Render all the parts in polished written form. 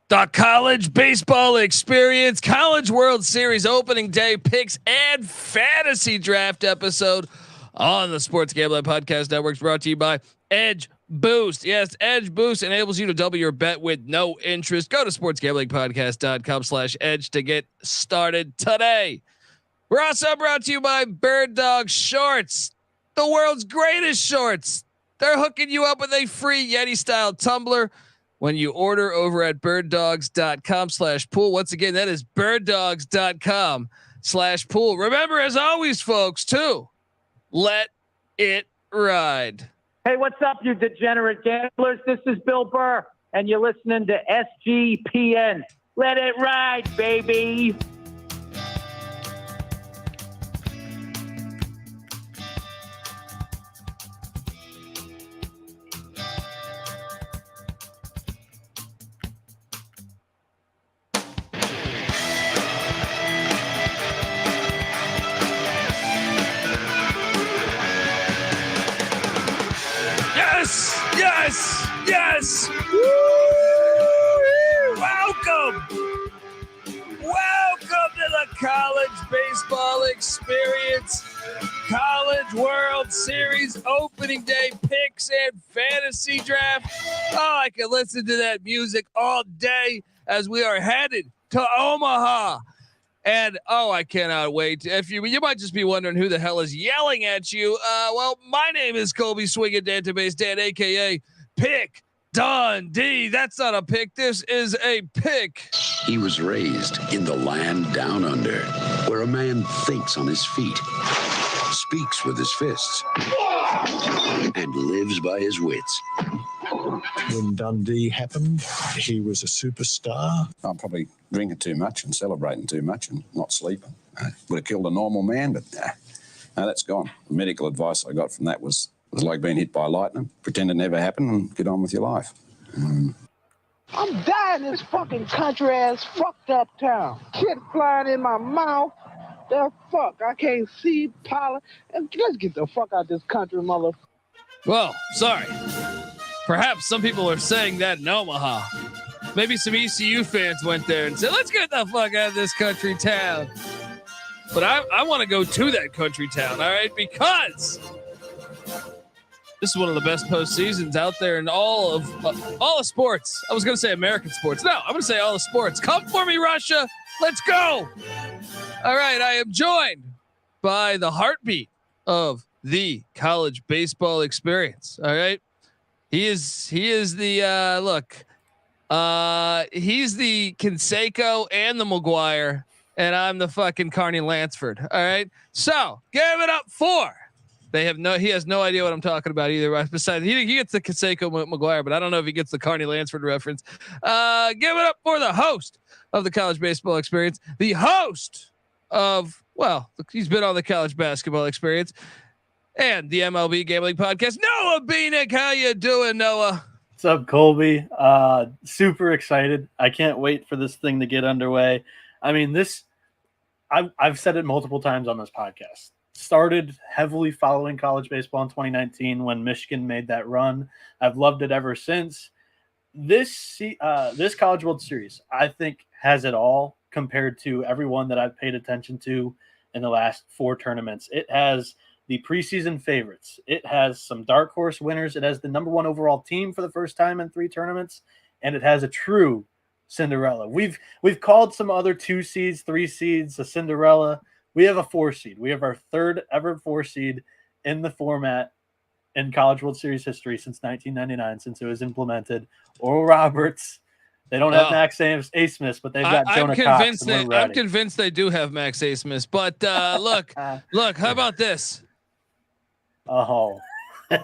The college baseball experience, College World Series opening day picks and fantasy draft episode on the Sports Gambling Podcast Network, brought to you by Edge Boost. Yes, Edge Boost enables you to double your bet with no interest. Go to sportsgamblingpodcast.com/edge to get started today. We're also brought to you by Bird Dog Shorts, the world's greatest shorts. They're hooking you up with a free Yeti style tumbler when you order over at birddogs.com/pool. Once again, that is birddogs.com/pool. Remember, as always, folks, too, let it ride. Hey, what's up, you degenerate gamblers? This is Bill Burr, and you're listening to SGPN. Let it ride, baby. Yes. Woo! Welcome to the College Baseball Experience, College World Series opening day picks and fantasy draft. Oh, I can listen to that music all day as we are headed to Omaha. And I cannot wait. If you might just be wondering who the hell is yelling at you. Well, my name is Colby Dant, Dan, aka Pick Dundee. That's not a pick. This is a pick. He was raised in the land down under, where a man thinks on his feet, speaks with his fists, and lives by his wits. When Dundee happened, he was a superstar. I'm probably drinking too much and celebrating too much and not sleeping. Would have killed a normal man, but no, that's gone. The medical advice I got from that was like being hit by lightning. Pretend it never happened and get on with your life. I'm dying in this fucking country ass fucked up town. Shit flying in my mouth. The fuck, I can't see pollen. Let's get the fuck out this country, mother. Well, sorry. Perhaps some people are saying that in Omaha. Maybe some ECU fans went there and said, let's get the fuck out of this country town. But I want to go to that country town, all right? Because this is one of the best postseasons out there in all of sports. I was going to say American sports. No, I'm going to say all the sports. Come for me, Russia. Let's go. All right, I am joined by the heartbeat of the college baseball experience. All right. He is the he's the Canseco and the McGuire, and I'm the fucking Carney Lansford. All right. So give it up for. He has no idea what I'm talking about either. Besides, he gets the Canseco McGuire, but I don't know if he gets the Carney Lansford reference. Give it up for the host of the college baseball experience, the host of, well, he's been on the college basketball experience and the MLB gambling podcast, Noah Bieniek. How you doing, Noah? What's up, Colby? Super excited. I can't wait for this thing to get underway. I mean, I've said it multiple times on this podcast. Started heavily following college baseball in 2019 when Michigan made that run. I've loved it ever since. This College World Series, I think, has it all compared to everyone that I've paid attention to in the last 4 tournaments. It has the preseason favorites. It has some dark horse winners. It has the number 1 overall team for the first time in 3 tournaments, and it has a true Cinderella. We've called some other 2 seeds, 3 seeds a Cinderella. We have a 4 seed. We have our 3rd ever 4 seed in the format in College World Series history since 1999, since it was implemented. Oral Roberts. They don't have Max A-Smith, but they've got Jonah Cox. I'm convinced they do have Max A-Smith. But look, how about this? Oh. All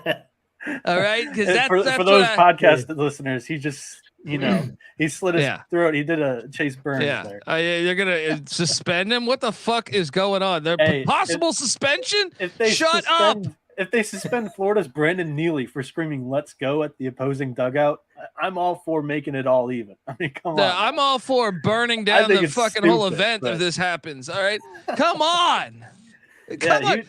right, because for those podcast listeners, he just he slit his throat. He did a Chase Burns there. You're gonna suspend him? What the fuck is going on? Possible suspension? Shut up. If they suspend Florida's Brandon Neely for screaming "Let's go" at the opposing dugout, I'm all for making it all even. I mean, come on. I'm all for burning down the fucking whole event if this happens. All right, come on. Come on.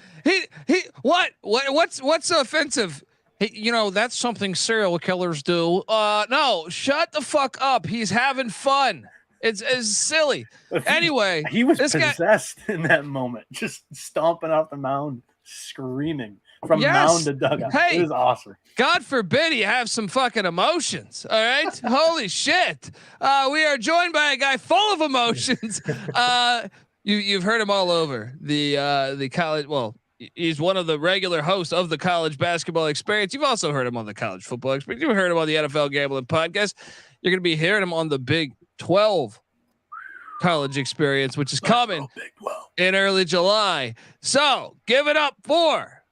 What's so offensive? Hey, that's something serial killers do. No, shut the fuck up. He's having fun. It's silly. Anyway, he was this possessed in that moment, just stomping off the mound, screaming from Yes. mound to dugout. Hey. It was awesome. God forbid he have some fucking emotions. All right. Holy shit. We are joined by a guy full of emotions. You've heard him all over the college. Well, he's one of the regular hosts of the College Basketball Experience. You've also heard him on the College Football Experience. You've heard him on the NFL Gambling Podcast. You're going to be hearing him on the Big 12 College Experience, which is coming in early July. So give it up for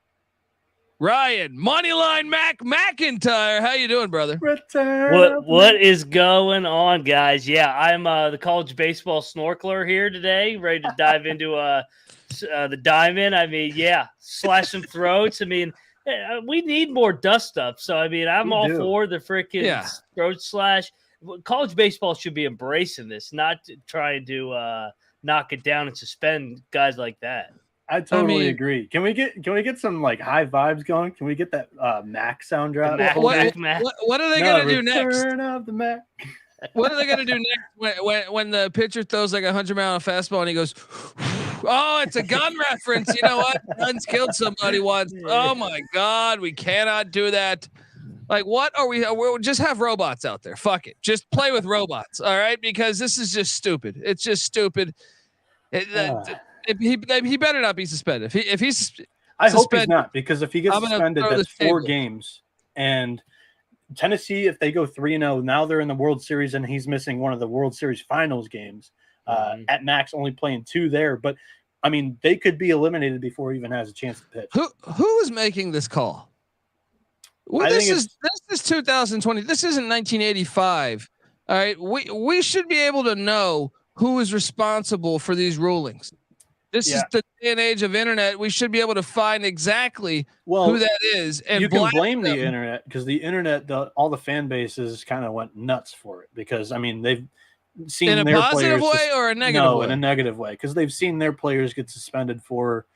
Ryan Moneyline McIntyre. How you doing, brother? What is going on, guys? Yeah, I'm the college baseball snorkeler here today, ready to dive into the diamond. I mean, yeah, slash some throats. I mean, we need more dust up. So I mean, I'm all for the freaking throat slash. College baseball should be embracing this, not trying to knock it down and suspend guys like that. I totally agree. Can we get some like high vibes going? Can we get that Mac sound drop? What are they gonna do next? Of the Mac. What are they gonna do next when the pitcher throws like 100-mile fastball and he goes, "Oh, it's a gun reference." You know what? Guns killed somebody once. Oh my God, we cannot do that. Like, what are we? We'll just have robots out there. Fuck it. Just play with robots. All right, because this is just stupid. It's just stupid. He better not be suspended. If he's I hope he's not, because if he gets suspended, that's 4 games. And Tennessee, if they go 3-0, now they're in the World Series, and he's missing one of the World Series finals games. At max, only playing 2 there. But I mean, they could be eliminated before he even has a chance to pitch. Who is making this call? Well, this is 2020. This isn't 1985. All right, we should be able to know who is responsible for these rulings. This is the day and age of internet. We should be able to find exactly who that is. And you can blame the internet, because the internet, all the fan bases kind of went nuts for it, because I mean they've seen in a positive way or a negative way. In a negative way, because they've seen their players get suspended for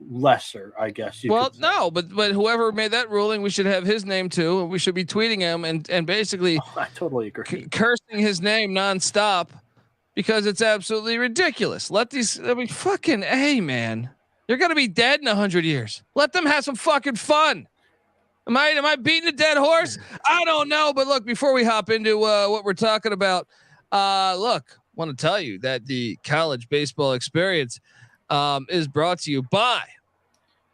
lesser, I guess. No, but whoever made that ruling, we should have his name too. We should be tweeting him and basically I totally agree. Cursing his name nonstop, because it's absolutely ridiculous. Let these, I mean, fucking A, man. They're gonna be dead in 100 years. Let them have some fucking fun. Am I beating a dead horse? I don't know. But look, before we hop into what we're talking about, want to tell you that the College Baseball Experience is brought to you by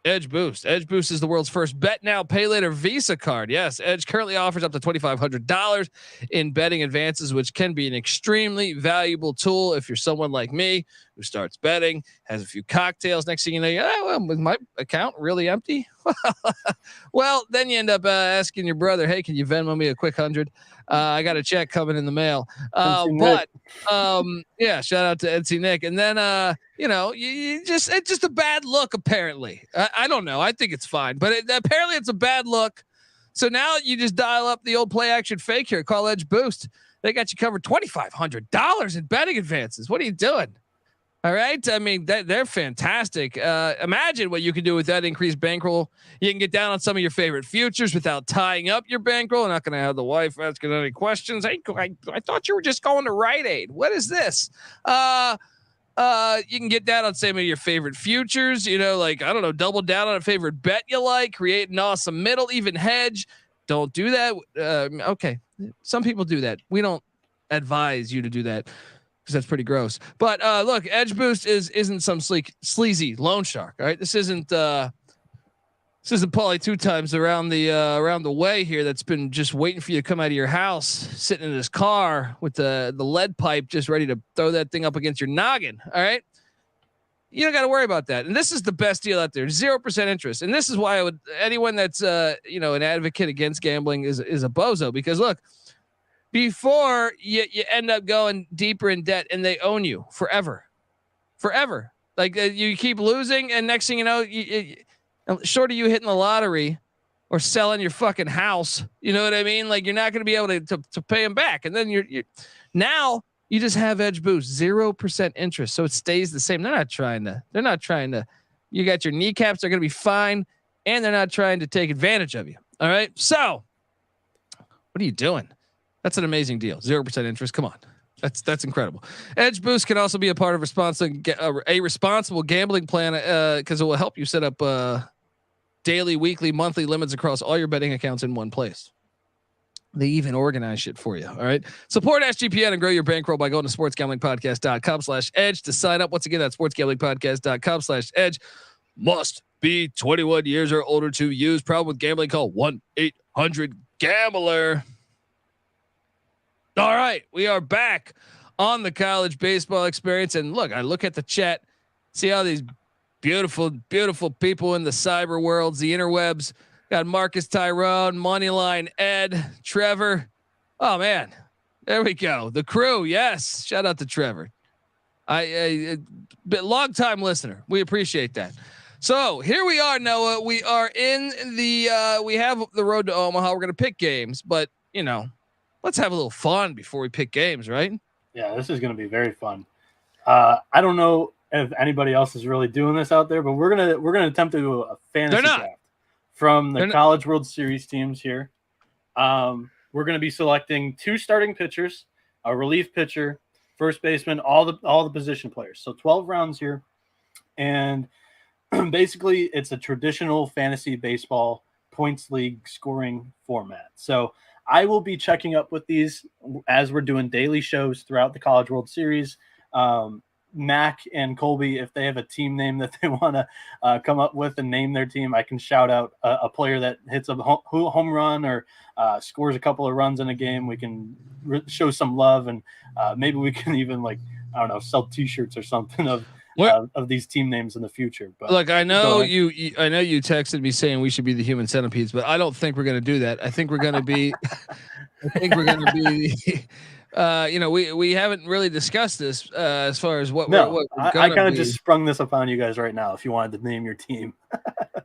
Edge Boost. Edge Boost is the world's first bet now, pay later Visa card. Yes, Edge currently offers up to $2,500 in betting advances, which can be an extremely valuable tool if you're someone like me who starts betting, has a few cocktails. Next thing you know, was my account really empty? Well, then you end up asking your brother, "Hey, can you Venmo me a quick 100? I got a check coming in the mail." Shout out to NC Nick. And then, it's just a bad look. Apparently, I don't know. I think it's fine, but apparently it's a bad look. So now you just dial up the old play action fake here. Call Edge Boost. They got you covered $2,500 in betting advances. What are you doing? All right. I mean, they're fantastic. Imagine what you can do with that increased bankroll. You can get down on some of your favorite futures without tying up your bankroll. Not going to have the wife asking any questions. I thought you were just going to Rite Aid. What is this? You can get down on some of your favorite futures, double down on a favorite bet you like, create an awesome middle, even hedge. Don't do that. Okay. Some people do that. We don't advise you to do that, because that's pretty gross. But look, Edge Boost isn't some sleazy loan shark. All right, this isn't Paulie 2 times around the way here that's been just waiting for you to come out of your house, sitting in his car with the lead pipe, just ready to throw that thing up against your noggin. All right, you don't got to worry about that. And this is the best deal out there, 0% interest. And this is why anyone that's an advocate against gambling is a bozo, because look. Before you end up going deeper in debt and they own you forever. Like you keep losing, and next thing you know, short of you hitting the lottery or selling your fucking house, you know what I mean? Like you're not going to be able to pay them back. And then now you just have Edge Boost, 0% interest. So it stays the same. They're not trying to, you got your kneecaps are going to be fine. And they're not trying to take advantage of you. All right. So what are you doing? That's an amazing deal. 0% interest. Come on. That's incredible. Edge Boost can also be a part of a responsible gambling plan because it will help you set up daily, weekly, monthly limits across all your betting accounts in one place. They even organize shit for you. All right. Support SGPN and grow your bankroll by going to sportsgamblingpodcast.com/edge to sign up. Once again, that's sportsgamblingpodcast.com/edge. Must be 21 years or older to use. Problem with gambling, call 1-800-GAMBLER. All right, we are back on the college baseball experience. And look, I look at the chat, see all these beautiful, beautiful people in the cyber worlds, the interwebs. Got Marcus Tyrone, Moneyline Ed, Trevor. Oh man, there we go. The crew, yes. Shout out to Trevor. Long time listener. We appreciate that. So here we are, Noah. We are in the we have the road to Omaha. We're gonna pick games, but let's have a little fun before we pick games, right? Yeah, this is going to be very fun. I don't know if anybody else is really doing this out there, but we're gonna attempt to do a fantasy draft from the College World Series teams here. We're going to be selecting 2 starting pitchers, a relief pitcher, first baseman, all the position players. So 12 rounds here, and basically it's a traditional fantasy baseball points league scoring format. So I will be checking up with these as we're doing daily shows throughout the College World Series. Mac and Colby, if they have a team name that they want to come up with and name their team, I can shout out a player that hits a home run or scores a couple of runs in a game. We can show some love, and maybe we can even sell T-shirts or something of these team names in the future. But look, I know you texted me saying we should be the human centipedes, but I don't think we're going to do that. I think we're going to be, we haven't really discussed this as far as what I kind of just sprung this upon you guys right now. If you wanted to name your team.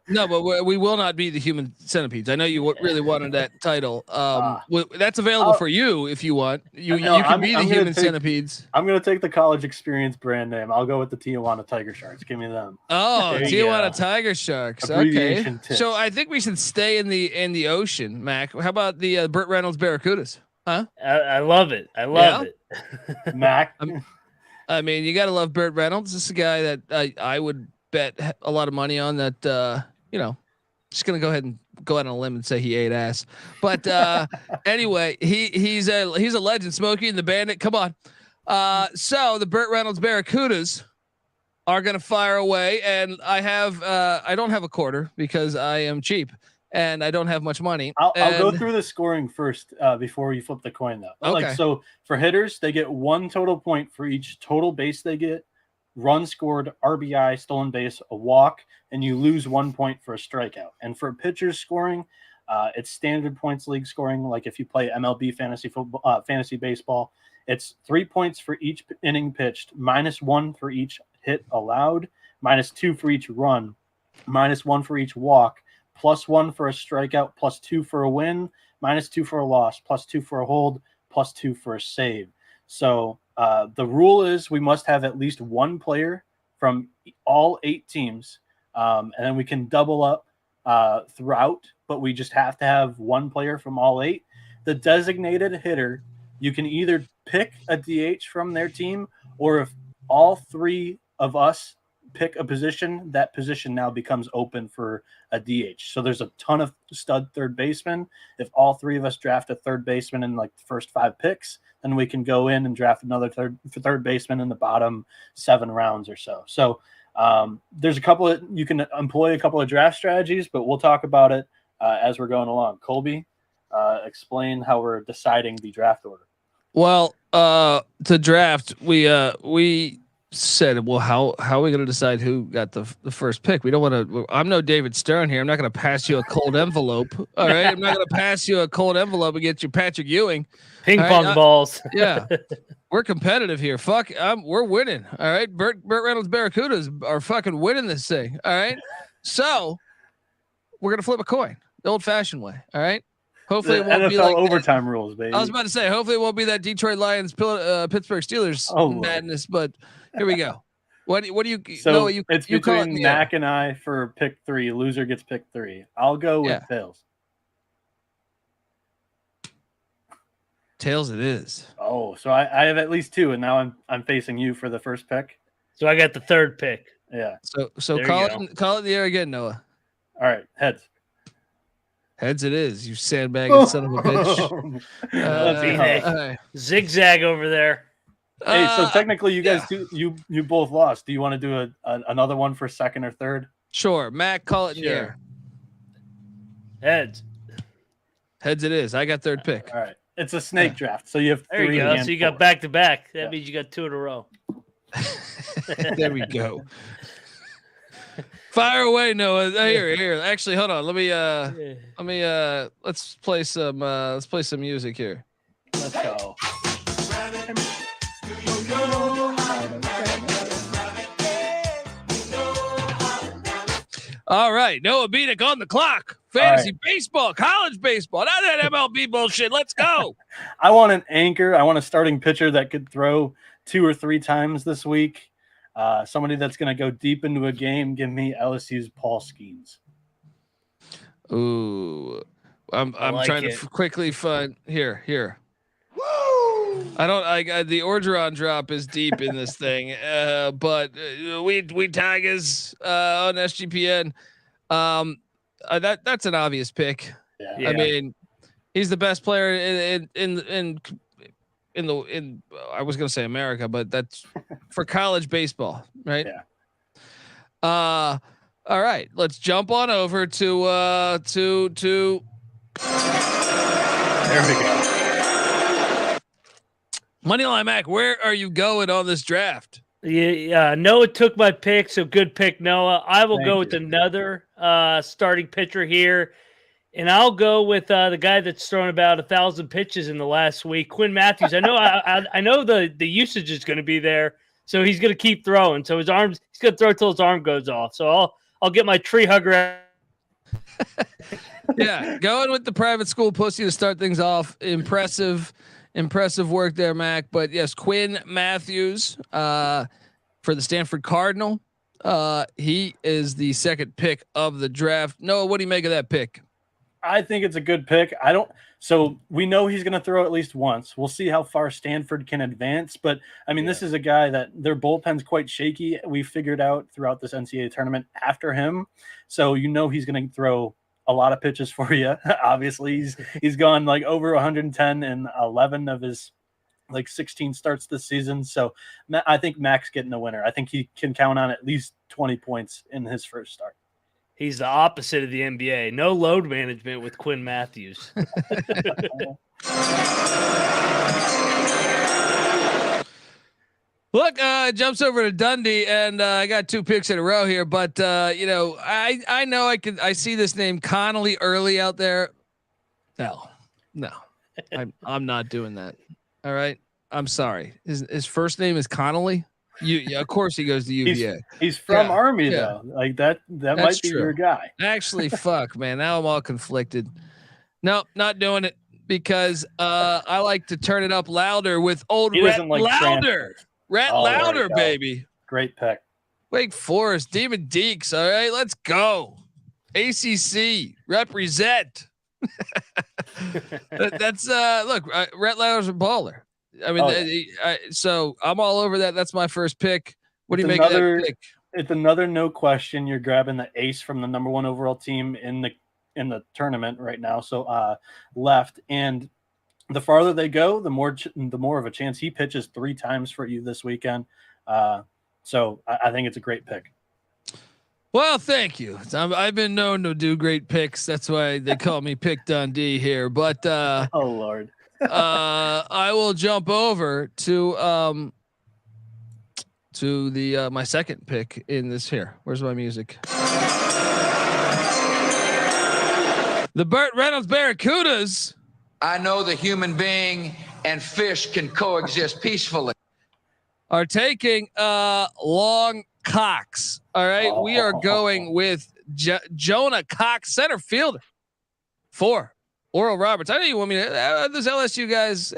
No, but we will not be the human centipedes. I know you really wanted that title. That's available for you if you want. You can be the human centipedes. I'm going to take the college experience brand name. I'll go with the Tijuana Tiger Sharks. Give me them. Oh, Tijuana Tiger Sharks. Okay. Tips. So I think we should stay in the ocean, Mac. How about the Burt Reynolds Barracudas? Huh? I love it. I love it. Mac. I mean, you got to love Burt Reynolds. This is a guy that I would bet a lot of money on that, just going to go out on a limb and say he ate ass. But anyway, he's a legend. Smokey and the Bandit. Come on. So the Burt Reynolds Barracudas are going to fire away. And I don't have a quarter because I am cheap. And I don't have much money. I'll go through the scoring first before you flip the coin, though. Okay. So for hitters, they get 1 total point for each total base they get, run scored, RBI, stolen base, a walk, and you lose 1 point for a strikeout. And for pitchers scoring, it's standard points league scoring. Like if you play MLB fantasy baseball, it's 3 points for each inning pitched, -1 for each hit allowed, -2 for each run, -1 for each walk, +1 for a strikeout, +2 for a win, -2 for a loss, +2 for a hold, +2 for a save. So the rule is we must have at least 1 player from all 8 teams, and then we can double up throughout, but we just have to have 1 player from all 8. The designated hitter, you can either pick a DH from their team, or if all 3 of us pick a position, that position now becomes open for a DH. So there's a ton of stud third basemen. If all 3 of us draft a third baseman in like the first 5 picks, then we can go in and draft another third baseman in the bottom 7 rounds or so. So there's you can employ a couple of draft strategies, but we'll talk about it as we're going along. Colby, explain how we're deciding the draft order. Well, to draft, we said, well, how are we going to decide who got the first pick? We don't want to. I'm no David Stern here. I'm not going to pass you a cold envelope. All right, I'm not going to pass you a cold envelope and get you Patrick Ewing. Ping pong balls. Yeah, we're competitive here. Fuck, we're winning. All right, Burt Reynolds Barracudas are fucking winning this thing. All right, so we're gonna flip a coin the old-fashioned way. All right. Hopefully it won't NFL be like overtime rules, baby. I was about to say, hopefully it won't be that Detroit Lions Pittsburgh Steelers madness, but here we go. What do you so it's between Mac and I for pick 3. Loser gets pick 3. I'll go with Bills. Tails it is. Oh, so I have at least 2, and now I'm facing you for the first pick. So I got the third pick. Yeah. So There call you it the air again, Noah. All right, heads. Heads it is. You sandbagging son of a bitch. Bieniek. All right. Zigzag over there. Hey, so technically, you guys yeah. you both lost. Do you want to do another one for second or third? Sure, Mac, call it in the Sure. air. Heads. Heads it is. I got third pick. All right, it's a snake draft, so you have There 3 you go. and So you 4. got back to back. That means you got 2 in a row. There we go. Fire away, Noah. Here. Actually, hold on. Let me let's play some music here. Let's go. All right, Noah Bieniek on the clock. Fantasy baseball, college baseball, not that MLB bullshit. Let's go. I want an anchor. I want a starting pitcher that could throw 2 or 3 times this week. Somebody that's going to go deep into a game. Give me LSU's Paul Skeens. Ooh, I'm like trying it. to quickly find here. The Orgeron drop is deep in this thing, but we Tigers on SGPN. That's an obvious pick. Yeah. I mean, he's the best player in I was gonna say America, but that's for college baseball, right? Yeah. All right, let's jump on over to There we go. Moneyline Mac. Where are you going on this draft? Yeah, Noah took my pick, so good pick, Noah. I will Thank go you. with another starting pitcher here, and I'll go with the guy that's thrown about 1,000 pitches in the last week, Quinn Matthews. I know, I know the usage is going to be there, so he's going to keep throwing. So he's going to throw till his arm goes off. So I'll get my tree hugger. Yeah, going with the private school pussy to start things off. Impressive work there, Mac. But yes, Quinn Matthews for the Stanford Cardinal. He is the second pick of the draft. Noah, what do you make of that pick? I think it's a good pick. So we know he's going to throw at least once. We'll see how far Stanford can advance. But I mean, This is a guy that their bullpen's quite shaky. We figured out throughout this NCAA tournament after him. So he's going to throw a lot of pitches for you. Obviously, he's gone like over 110 in 11 of his 16 starts this season. So I think Mac's getting the winner. I think he can count on at least 20 points in his first start. He's the opposite of the NBA. No load management with Quinn Matthews. Look, jumps over to Dundee, and I got 2 picks in a row here. But I know I see this name Connolly early out there. No, I'm not doing that. All right, I'm sorry. His first name is Connolly. Of course he goes to UVA. He's from Army though. Like that might be true. your guy. Actually, fuck, man. Now I'm all conflicted. No, not doing it because I like to turn it up louder with old Rhett Louder. Rhett Louder, baby. Great pick. Wake Forest, Demon Deeks. All right, let's go. ACC represent. That's look, Rhett Louder's a baller. I mean, so I'm all over that. That's my first pick. What do you make of that pick? It's another no question. You're grabbing the ace from the number 1 overall team in the tournament right now. So left, and the farther they go, the more of a chance he pitches 3 times for you this weekend. So I think it's a great pick. Well, thank you. I've been known to do great picks. That's why they call me Pick Dundee here. But oh Lord. I will jump over to the my second pick in this here. Where's my music? The Burt Reynolds Barracudas. I know the human being and fish can coexist peacefully. Are taking Long Cox. All right, we are going with Jonah Cox, center fielder. 4. Oral Roberts. I know you want me to. Those LSU guys.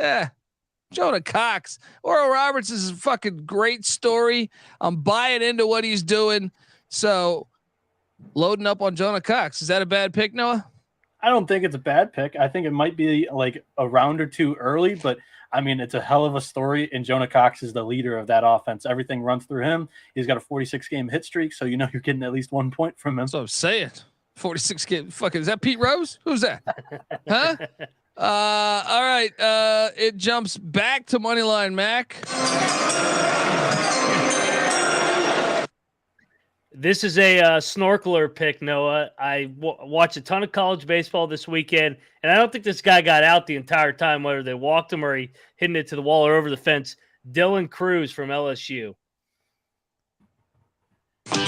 Jonah Cox. Oral Roberts is a fucking great story. I'm buying into what he's doing. So loading up on Jonah Cox. Is that a bad pick, Noah? I don't think it's a bad pick. I think it might be like a round or two early, but I mean, it's a hell of a story. And Jonah Cox is the leader of that offense. Everything runs through him. He's got a 46-game hit streak, so you're getting at least 1 point from him. That's what I'm saying. 46 game. Fucking is that Pete Rose? Who's that? Huh? All right. It jumps back to Moneyline Mac. This is a snorkeler pick, Noah. I watched a ton of college baseball this weekend, and I don't think this guy got out the entire time, whether they walked him or he hitting it to the wall or over the fence. Dylan Cruz from LSU. Come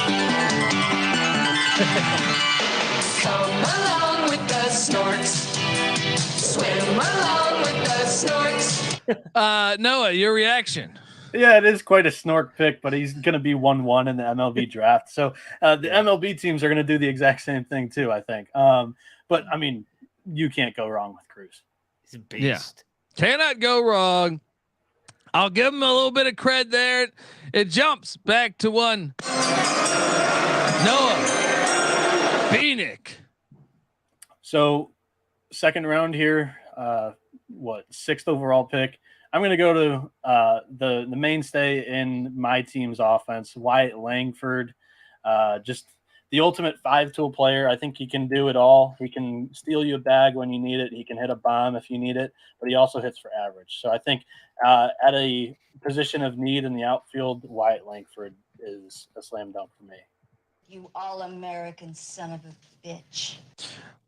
along with the snorks. Swim along with the snorks. Noah, your reaction. Yeah, it is quite a snork pick, but he's going to be 1-1 in the MLB draft. So the MLB teams are going to do the exact same thing too, I think. But I mean, you can't go wrong with Cruz. He's a beast. Yeah. Cannot go wrong. I'll give him a little bit of cred there. It jumps back to one. Noah Bieniek. So second round here, 6th overall pick. I'm going to go to the mainstay in my team's offense, Wyatt Langford. Just the ultimate 5-tool player. I think he can do it all. He can steal you a bag when you need it. He can hit a bomb if you need it, but he also hits for average. So I think at a position of need in the outfield, Wyatt Langford is a slam dunk for me. You all-American son of a bitch.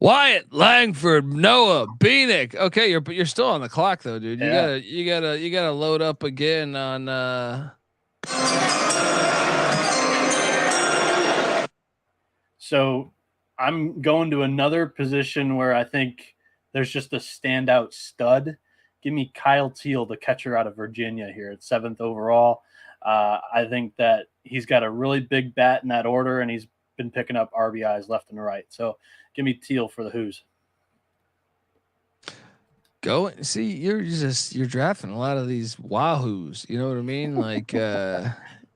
Wyatt Langford, Noah Bieniek. Okay, you're still on the clock though, dude. You gotta load up again on. So I'm going to another position where I think there's just a standout stud. Give me Kyle Teal, the catcher out of Virginia here at 7th overall. I think that he's got a really big bat in that order, and he's been picking up RBIs left and right. So give me Teal for the Who's. Go see, you're drafting a lot of these wahoos. You know what I mean? Like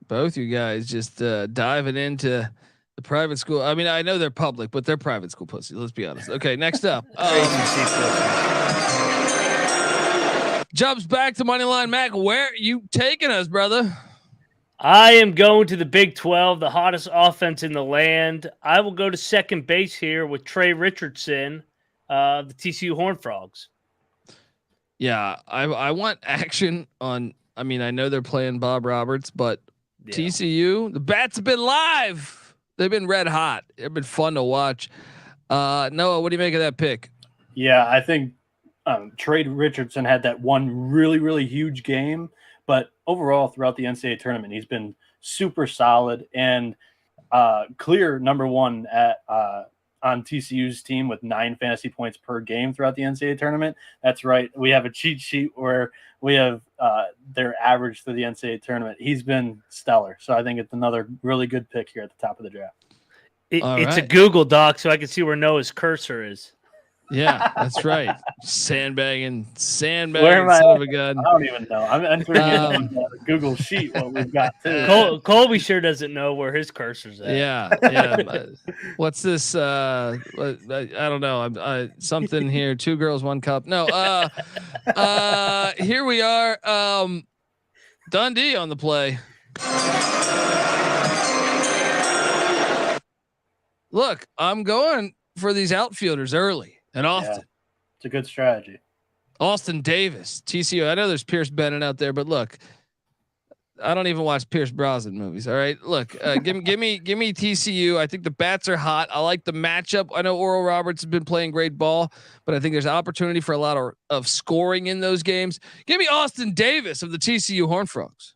both you guys just diving into the private school. I mean, I know they're public, but they're private school pussy. Let's be honest. Okay, next up. Jumps back to Moneyline Mac. Where are you taking us, brother? I am going to the Big 12, the hottest offense in the land. I will go to second base here with Trey Richardson, the TCU Horned Frogs. Yeah, I want action on. I mean, I know they're playing Bob Roberts, but yeah. TCU, the bats have been live. They've been red hot. They've been fun to watch. Noah, what do you make of that pick? Yeah, I think Trey Richardson had that one really, really huge game. But overall, throughout the NCAA tournament, he's been super solid and clear number one on TCU's team with 9 fantasy points per game throughout the NCAA tournament. That's right. We have a cheat sheet where we have their average through the NCAA tournament. He's been stellar. So I think it's another really good pick here at the top of the draft. It's a Google Doc, so I can see where Noah's cursor is. Yeah, that's right. Sandbagging, Where am I? son of a gun. I don't even know. I'm entering in the Google sheet what we've got too. Colby sure doesn't know where his cursor's at. Yeah. What's this? I don't know. Something here. 2 girls, 1 cup. No. Here we are. Dundee on the play. Look, I'm going for these outfielders early and often. Yeah, it's a good strategy. Austin Davis, TCU. I know there's Pierce Bennett out there, but look, I don't even watch Pierce Brosnan movies. All right, look, give me TCU. I think the bats are hot. I like the matchup. I know Oral Roberts has been playing great ball, but I think there's opportunity for a lot of scoring in those games. Give me Austin Davis of the TCU Horned Frogs.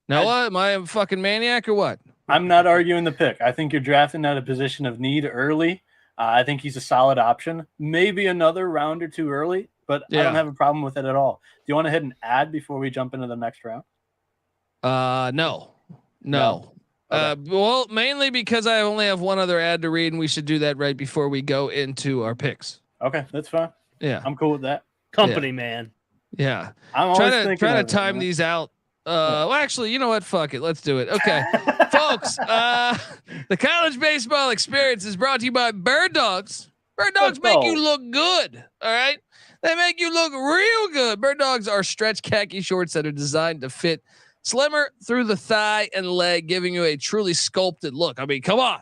Now, am I a fucking maniac or what? I'm not arguing the pick. I think you're drafting at a position of need early. I think he's a solid option. Maybe another round or 2 early, but I don't have a problem with it at all. Do you want to hit an ad before we jump into the next round? No. Okay. Well, mainly because I only have one other ad to read, and we should do that right before we go into our picks. Okay, that's fine. Yeah, I'm cool with that. Company man. Yeah, I'm trying to time these out Well, actually, you know what? Fuck it. Let's do it. Okay, folks. The college baseball experience is brought to you by Bird Dogs. Bird Dogs make you look good. All right, they make you look real good. Bird Dogs are stretch khaki shorts that are designed to fit slimmer through the thigh and leg, giving you a truly sculpted look. I mean, come on,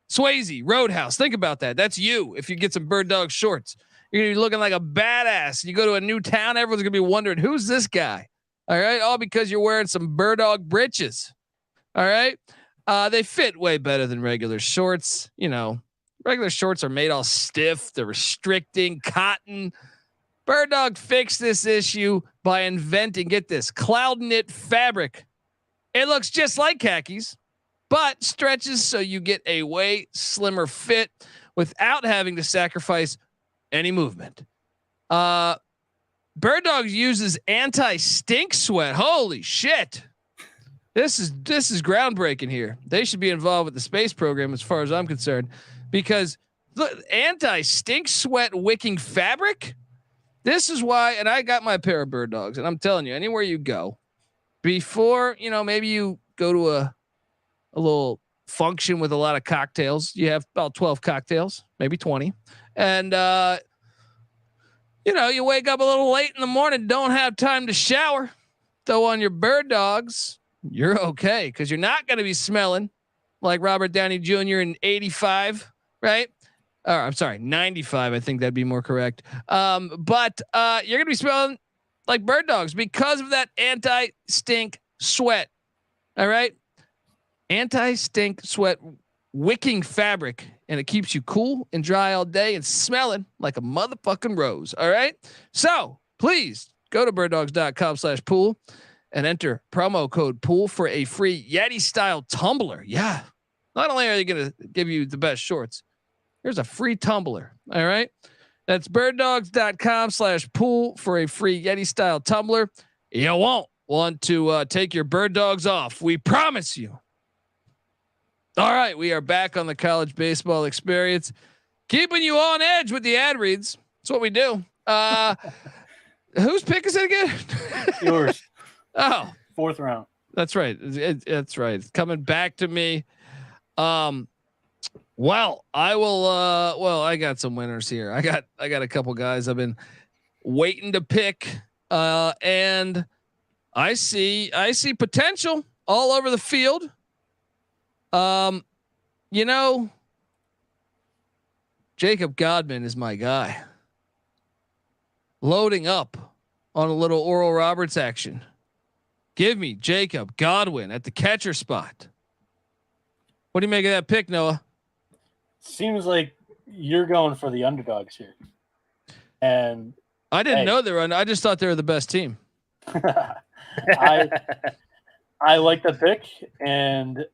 Swayze, Roadhouse. Think about that. That's you. If you get some Bird Dog shorts, you're gonna be looking like a badass. You go to a new town, everyone's gonna be wondering who's this guy. All right, all because you're wearing some Bird Dog britches. All right, they fit way better than regular shorts. You know, regular shorts are made all stiff. They're restricting cotton. Bird Dog fixed this issue by inventing, get this, cloud knit fabric. It looks just like khakis, but stretches so you get a way slimmer fit without having to sacrifice any movement. Bird Dogs uses anti-stink sweat. Holy shit. This is groundbreaking here. They should be involved with the space program as far as I'm concerned, because look, anti-stink sweat wicking fabric. This is why, and I got my pair of Bird Dogs, and I'm telling you, anywhere you go, before, you know, maybe you go to a little function with a lot of cocktails, you have about 12 cocktails, maybe 20. And, you know, you wake up a little late in the morning, don't have time to shower, throw on your Bird Dogs. You're okay, because you're not going to be smelling like Robert Downey Jr. in 85, right? Or I'm sorry, 95. I think that'd be more correct. But you're going to be smelling like Bird Dogs because of that anti-stink sweat. All right. Anti-stink sweat wicking fabric, and it keeps you cool and dry all day and smelling like a motherfucking rose. All right. So please go to birddogs.com/pool and enter promo code pool for a free Yeti style tumbler. Yeah. Not only are they going to give you the best shorts, here's a free tumbler. All right. That's birddogs.com/pool for a free Yeti style tumbler. You won't want to take your Bird Dogs off. We promise you. All right. We are back on the college baseball experience, keeping you on edge with the ad reads. That's what we do. Whose pick is it again? Yours. Oh, 4th round. That's right. That's right. It's coming back to me. Well, I will. Well, I got some winners here. I got a couple guys I've been waiting to pick, and I see potential all over the field. You know, Jacob Godman is my guy. Loading up on a little Oral Roberts action. Give me Jacob Godwin at the catcher spot. What do you make of that pick, Noah? Seems like you're going for the underdogs here. And I didn't know they were. I just thought they were the best team. I like the pick, and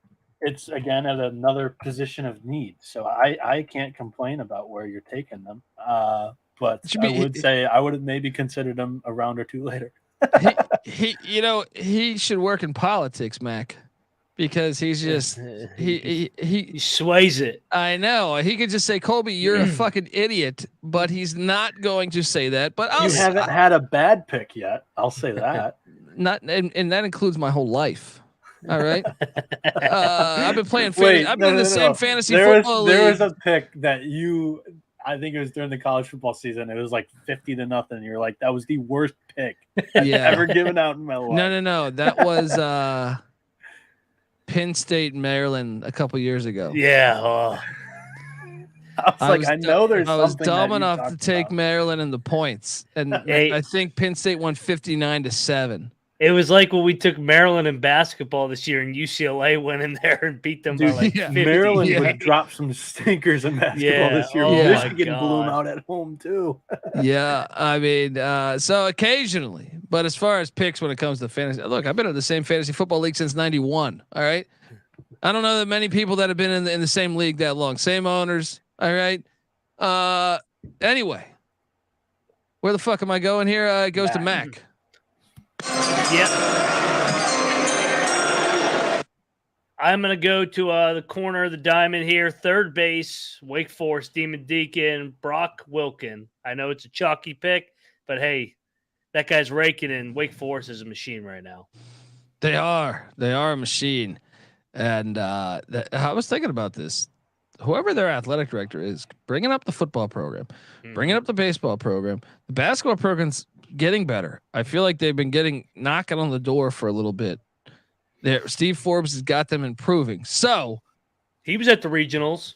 it's again at another position of need. So I can't complain about where you're taking them. But I would have maybe considered them a round or two later. he should work in politics, Mac, because he's just he sways it. I know he could just say, Colby, you're a fucking idiot, but he's not going to say that. But you haven't had a bad pick yet. I'll say that. And that includes my whole life. All right. I've been playing. I've been in the same fantasy football league. There was a pick that I think it was during the college football season. It was like 50-0. You're like, that was the worst pick I've ever given out in my life. No. That was Penn State, Maryland a couple years ago. Yeah. I was dumb enough to take Maryland in the points, and I think Penn State won 59-7. It was like when we took Maryland in basketball this year, and UCLA went in there and beat them by like 50. Maryland would drop some stinkers in basketball this year. Michigan blew them out at home too. Yeah, I mean, so occasionally, but as far as picks when it comes to fantasy, look, I've been in the same fantasy football league since '91. All right, I don't know that many people that have been in the same league that long. Same owners. All right. Anyway, where the fuck am I going here? It goes to Mac. Yep. I'm going to go to the corner of the diamond here. Third base, Wake Forest, Demon Deacon, Brock Wilken. I know it's a chalky pick, but hey, that guy's raking, and Wake Forest is a machine right now. They are a machine. And I was thinking about this. Whoever their athletic director is, bringing up the football program, bringing up the baseball program, the basketball program's getting better. I feel like they've been knocking on the door for a little bit. There, Steve Forbes has got them improving. So he was at the regionals.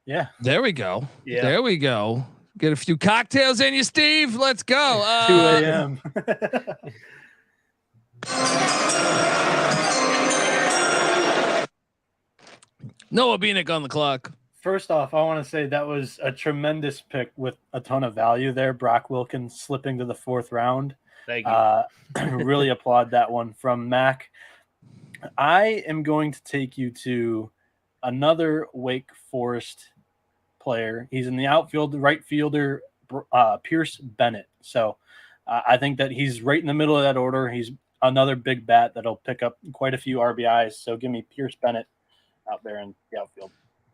Yeah. There we go. Yeah. There we go. Get a few cocktails in you, Steve. Let's go. 2 a.m. Noah Bieniek on the clock. First off, I want to say that was a tremendous pick with a ton of value there. Brock Wilkins slipping to the 4th round. Thank you. Really applaud that one from Mac. I am going to take you to another Wake Forest player. He's in the outfield, right fielder, Pierce Bennett. So I think that he's right in the middle of that order. He's another big bat that'll pick up quite a few RBIs. So give me Pierce Bennett out there in the outfield.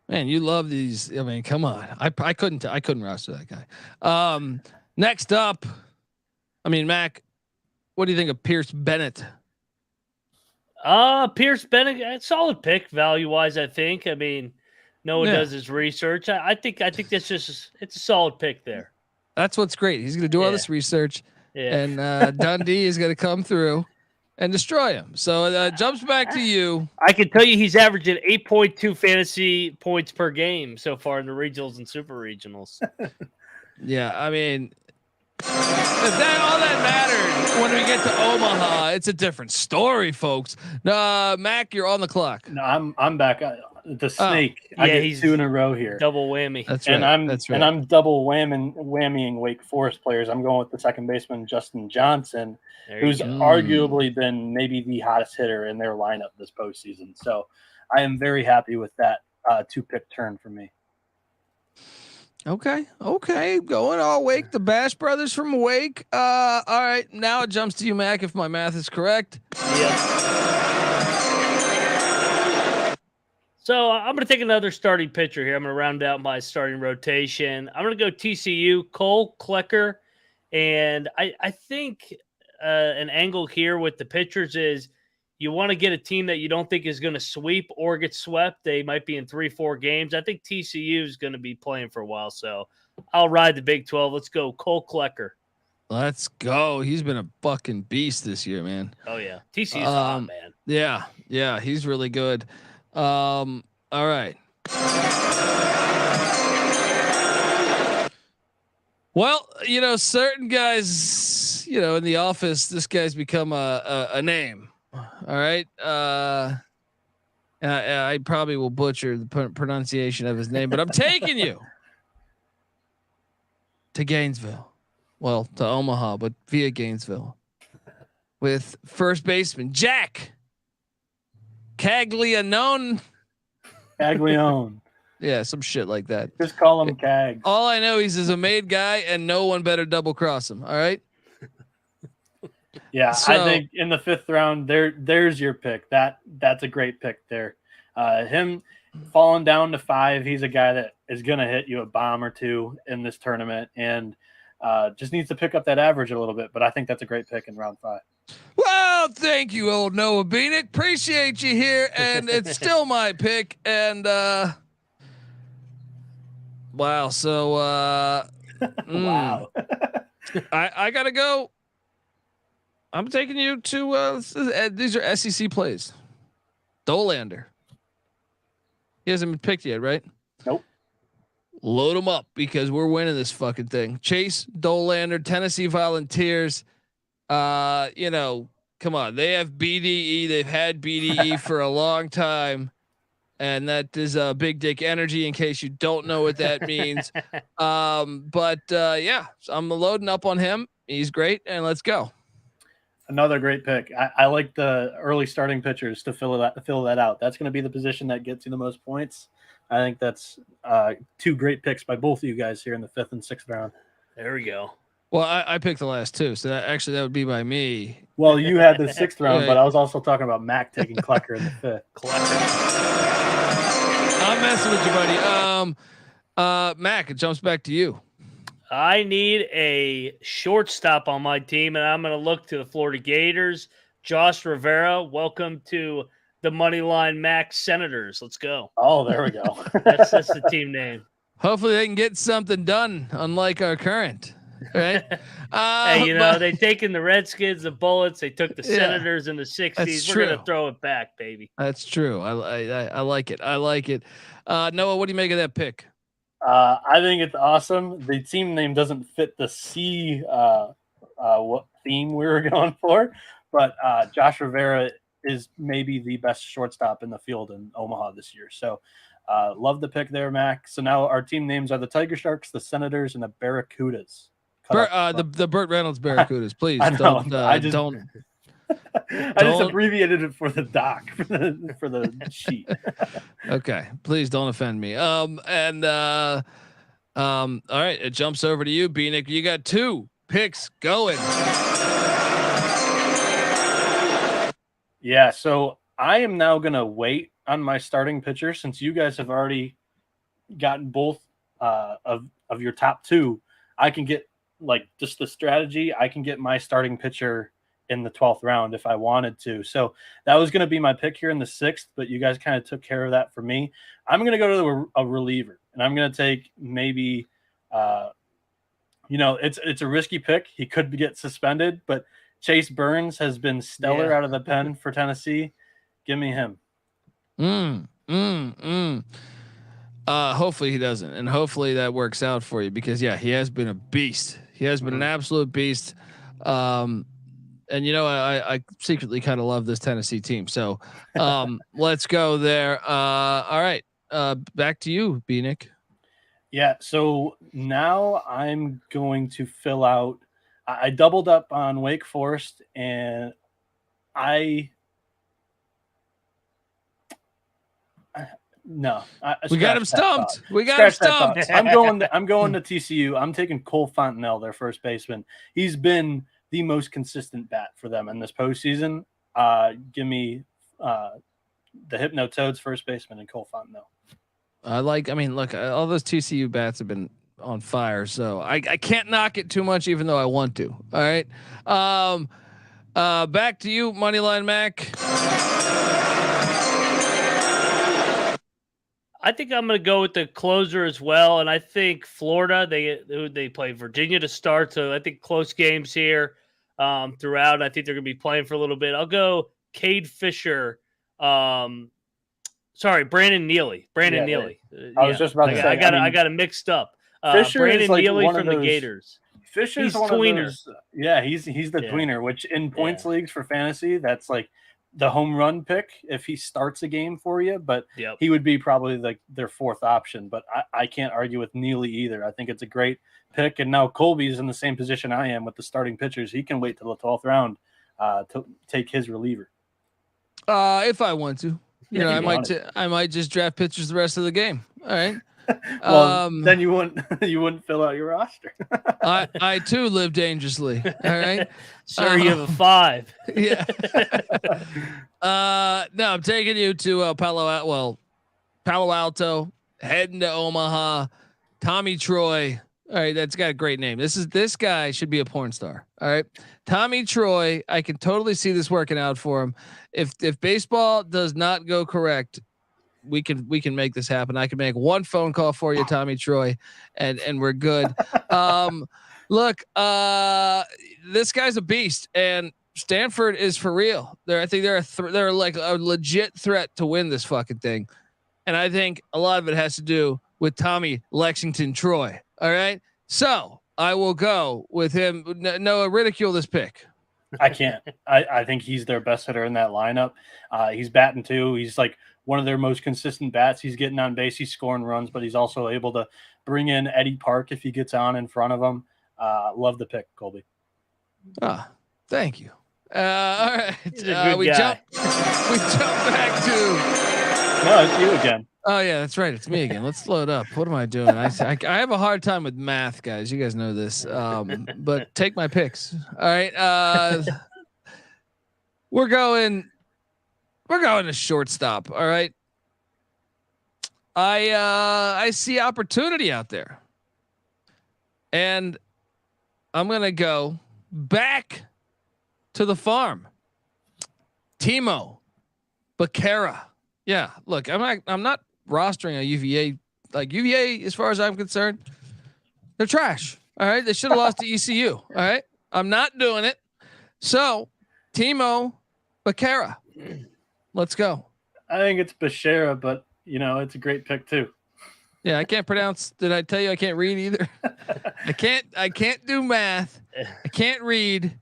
Man, you love these. I mean, come on. I couldn't roster that guy. Next up, I mean, Mac, what do you think of Pierce Bennett? Pierce Bennett, solid pick value wise. I think. I mean, Noah does his research. I think that's just it's a solid pick there. That's what's great. He's going to do all this research, and Dundee is going to come through and destroy him. So jumps back to you. I can tell you he's averaging 8.2 fantasy points per game so far in the regionals and super regionals. Yeah, I mean, if all that mattered when we get to Omaha, it's a different story, folks. Mac, you're on the clock. No, I'm back. The snake. I get he's 2 in a row here. Double whammy. That's right. And I'm double whammying Wake Forest players. I'm going with the second baseman Justin Johnson, who's arguably been maybe the hottest hitter in their lineup this postseason. So I am very happy with that 2-pick turn for me. Okay. Going all Wake, the Bash Brothers from Wake. All right. Now it jumps to you, Mac, if my math is correct. Yep. So I'm going to take another starting pitcher here. I'm going to round out my starting rotation. I'm going to go TCU, Cole Klecker. And I think an angle here with the pitchers is you want to get a team that you don't think is going to sweep or get swept. They might be in 3-4 games. I think TCU is going to be playing for a while. So I'll ride the Big 12. Let's go, Cole Klecker. Let's go. He's been a fucking beast this year, man. Oh, yeah. TCU's hot, man. Yeah. He's really good. All right. Well, certain guys, in the office, this guy's become a name. All right. I probably will butcher the pronunciation of his name, but I'm taking you to Gainesville. Well, to Omaha, but via Gainesville with first baseman Jack Caglianone. Yeah, some shit like that. Just call him Cag. All I know is a made guy, and no one better double cross him. All right. Yeah, so, I think in the 5th round, there's your pick. That's a great pick there. Him falling down to 5, he's a guy that is going to hit you a bomb or two in this tournament, and just needs to pick up that average a little bit. But I think that's a great pick in round 5. Well, thank you, old Noah Bieniek. Appreciate you here, and it's still my pick. And wow, so wow, I gotta go. I'm taking you to these are SEC plays. Dolander. He hasn't been picked yet, right? Nope. Load him up because we're winning this fucking thing. Chase Dolander, Tennessee Volunteers. Come on. They have BDE. They've had BDE for a long time. And that is big dick energy in case you don't know what that means. Yeah, so I'm loading up on him. He's great. And let's go. Another great pick. I like the early starting pitchers to fill that out. That's going to be the position that gets you the most points. I think that's 2 great picks by both of you guys here in the 5th and 6th round. There we go. Well, I picked the last 2, so that would be by me. Well, you had the 6th round, but I was also talking about Mac taking Klecker in the 5th. I'm messing with you, buddy. Mac, it jumps back to you. I need a shortstop on my team, and I'm going to look to the Florida Gators. Josh Rivera, welcome to the Moneyline Max Senators. Let's go. Oh, there we go. That's the team name. Hopefully they can get something done, unlike our current. Right? Hey, they taken the Redskins, the Bullets. They took the Senators in the 60s. That's We're gonna true. throw it back, baby. That's true. I like it. I like it. Noah, what do you make of that pick? I think it's awesome. The team name doesn't fit the C what theme we were going for, but Josh Rivera is maybe the best shortstop in the field in Omaha this year. So love the pick there, Mac. So now our team names are the Tiger Sharks, the Senators, and the Barracudas. The Burt Reynolds Barracudas, please don't. I just abbreviated it for the doc for the sheet. Okay, please don't offend me. All right, it jumps over to you, Bieniek. You got 2 picks going. Yeah, so I am now gonna wait on my starting pitcher since you guys have already gotten both of your top 2. I can get just the strategy. I can get my starting pitcher in the 12th round if I wanted to. So that was going to be my pick here in the 6th, but you guys kind of took care of that for me. I'm going to go to a reliever, and I'm going to take maybe, it's a risky pick. He could get suspended, but Chase Burns has been stellar out of the pen for Tennessee. Give me him. Hopefully he doesn't, and hopefully that works out for you because he has been a beast. He has been an absolute beast. And I secretly kind of love this Tennessee team. So let's go there. All right. Back to you, Bieniek. Yeah. So now I'm going to fill out. I doubled up on Wake Forest, and we got him stumped. We got him stumped. I'm going to TCU. I'm taking Cole Fontenelle, their first baseman. He's been the most consistent bat for them in this postseason. Give me the Hypnotoads first baseman and Cole Fontenelle. Look, all those TCU bats have been on fire, so I can't knock it too much, even though I want to. All right. Back to you, Moneyline Mac. I think I'm going to go with the closer as well, and I think Florida they play Virginia to start, so I think close games here throughout. I think they're going to be playing for a little bit. I'll go Cade Fisher. Brandon Neely. Neely. I was just about to say. I got it mixed up. Fisher Brandon is Neely from the Gators. Fisher's one tweener. Of those. Yeah, he's the tweener, which in points leagues for fantasy, that's like the home run pick if he starts a game for you, but he would be probably like their 4th option. But I can't argue with Neely either. I think it's a great pick. And now Colby's in the same position I am with the starting pitchers. He can wait till the 12th round to take his reliever. If I want to, I might just draft pitchers the rest of the game. All right. Well, then you wouldn't fill out your roster. I too live dangerously. All right. Sir, you have a 5. Yeah. No, I'm taking you to Palo Alto, heading to Omaha. Tommy Troy. All right, that's got a great name. This guy should be a porn star. All right. Tommy Troy, I can totally see this working out for him. If baseball does not go correct, we can make this happen. I can make one phone call for you, Tommy Troy, and we're good. Look, this guy's a beast, and Stanford is for real. I think they're like a legit threat to win this fucking thing, and I think a lot of it has to do with Tommy Lexington Troy. All right, so I will go with him. Noah, ridicule this pick. I can't. I think he's their best hitter in that lineup. He's batting too. He's like one of their most consistent bats. He's getting on base. He's scoring runs, but he's also able to bring in Eddie Park if he gets on in front of him. Love the pick, Colby. Thank you. All right. We jump back to. No, it's you again. Oh yeah, that's right. It's me again. Let's slow it up. What am I doing? I have a hard time with math, guys. You guys know this. But take my picks. All right. We're going to shortstop. All right. I see opportunity out there, and I'm gonna go back to the farm. Timo Becerra. Yeah, look, I'm not rostering a UVA. Like UVA, as far as I'm concerned, they're trash. All right, they should have lost to ECU. All right, I'm not doing it. So, Timo Becerra, let's go. I think it's Becerra, but it's a great pick too. Yeah, I can't pronounce. Did I tell you I can't read either? I can't do math. I can't read.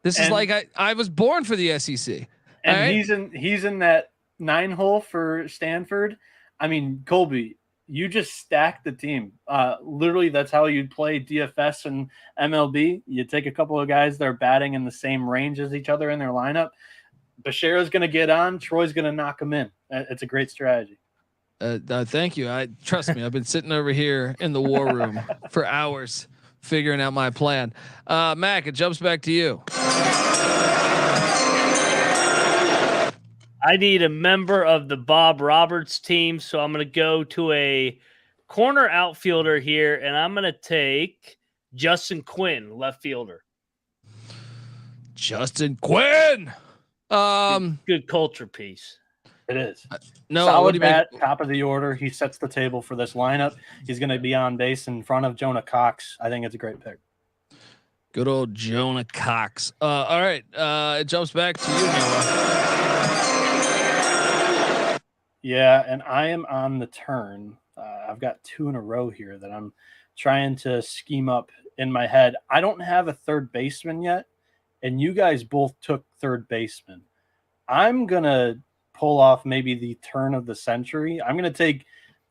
This is like I was born for the SEC. And right? he's in that 9-hole for Stanford. I mean, Colby, you just stacked the team. Literally, that's how you'd play DFS and MLB. You take a couple of guys that are batting in the same range as each other in their lineup. Becerra's going to get on. Troy's going to knock him in. It's a great strategy. Thank you. Trust me. I've been sitting over here in the war room for hours figuring out my plan. Mac, it jumps back to you. I need a member of the Bob Roberts team, so I'm going to go to a corner outfielder here, and I'm going to take Justin Quinn, left fielder. Justin Quinn. Good culture piece. It is. No, solid bat, top of the order. He sets the table for this lineup. He's going to be on base in front of Jonah Cox. I think it's a great pick. Good old Jonah Cox. All right. It jumps back to you, Noah. Yeah, and I am on the turn. I've got 2 in a row here that I'm trying to scheme up in my head. I don't have a third baseman yet, and you guys both took third baseman. I'm going to pull off maybe the turn of the century. I'm going to take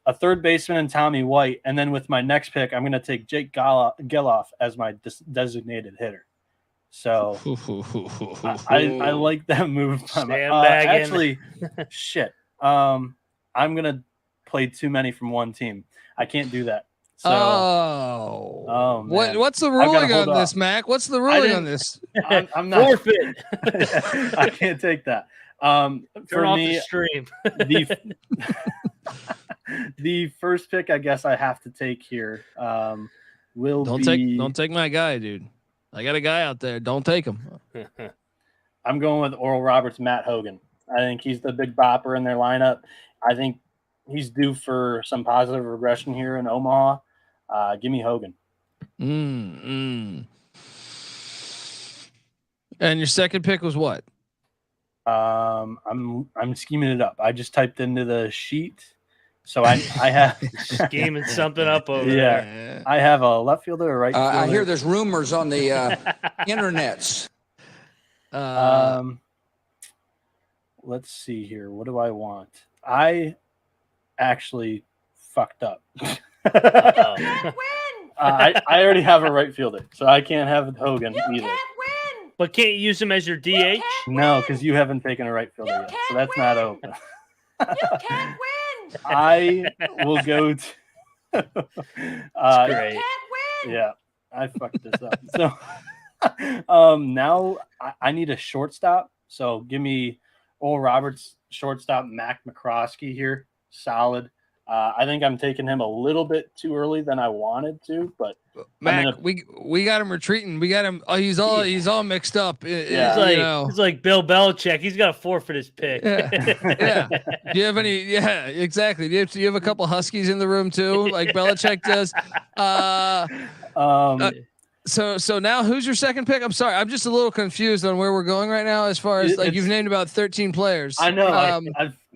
a third baseman and Tommy White, and then with my next pick, I'm going to take Jake Geloff as my designated hitter. So I like that move. Actually, shit. I'm going to play too many from one team. I can't do that. So, oh man. What's the ruling on this, Mac? What's the ruling on this? I'm not forfeit. I can't take that. For me, the stream. The first pick, I guess I have to take here. Don't take my guy, dude. I got a guy out there. Don't take him. I'm going with Oral Roberts, Matt Hogan. I think he's the big bopper in their lineup. I think he's due for some positive regression here in Omaha. Give me Hogan. And your second pick was what? I'm scheming it up. I just typed into the sheet, so I have scheming something up over there. I have a left fielder, a right fielder. I hear there's rumors on the internets. Let's see here. What do I want? I actually fucked up. I already have a right fielder, so I can't have Hogan either. But can't you use him as your DH? No, because you haven't taken a right fielder yet, so that's not open. You can't win. I will go to. That's great. You can't win. Yeah, I fucked this up. So now I need a shortstop. So give me Oral Roberts, shortstop, Mac McCroskey here. Solid. I think I'm taking him a little bit too early than I wanted to, but Mac, we got him retreating. We got him. Oh, he's all mixed up. He's like Bill Belichick. He's got to forfeit his pick. Yeah. Do you have any? Yeah, exactly. Do you have a couple Huskies in the room too, like Belichick does? So now who's your second pick? I'm sorry, I'm just a little confused on where we're going right now. As far as you've named about 13 players. I know.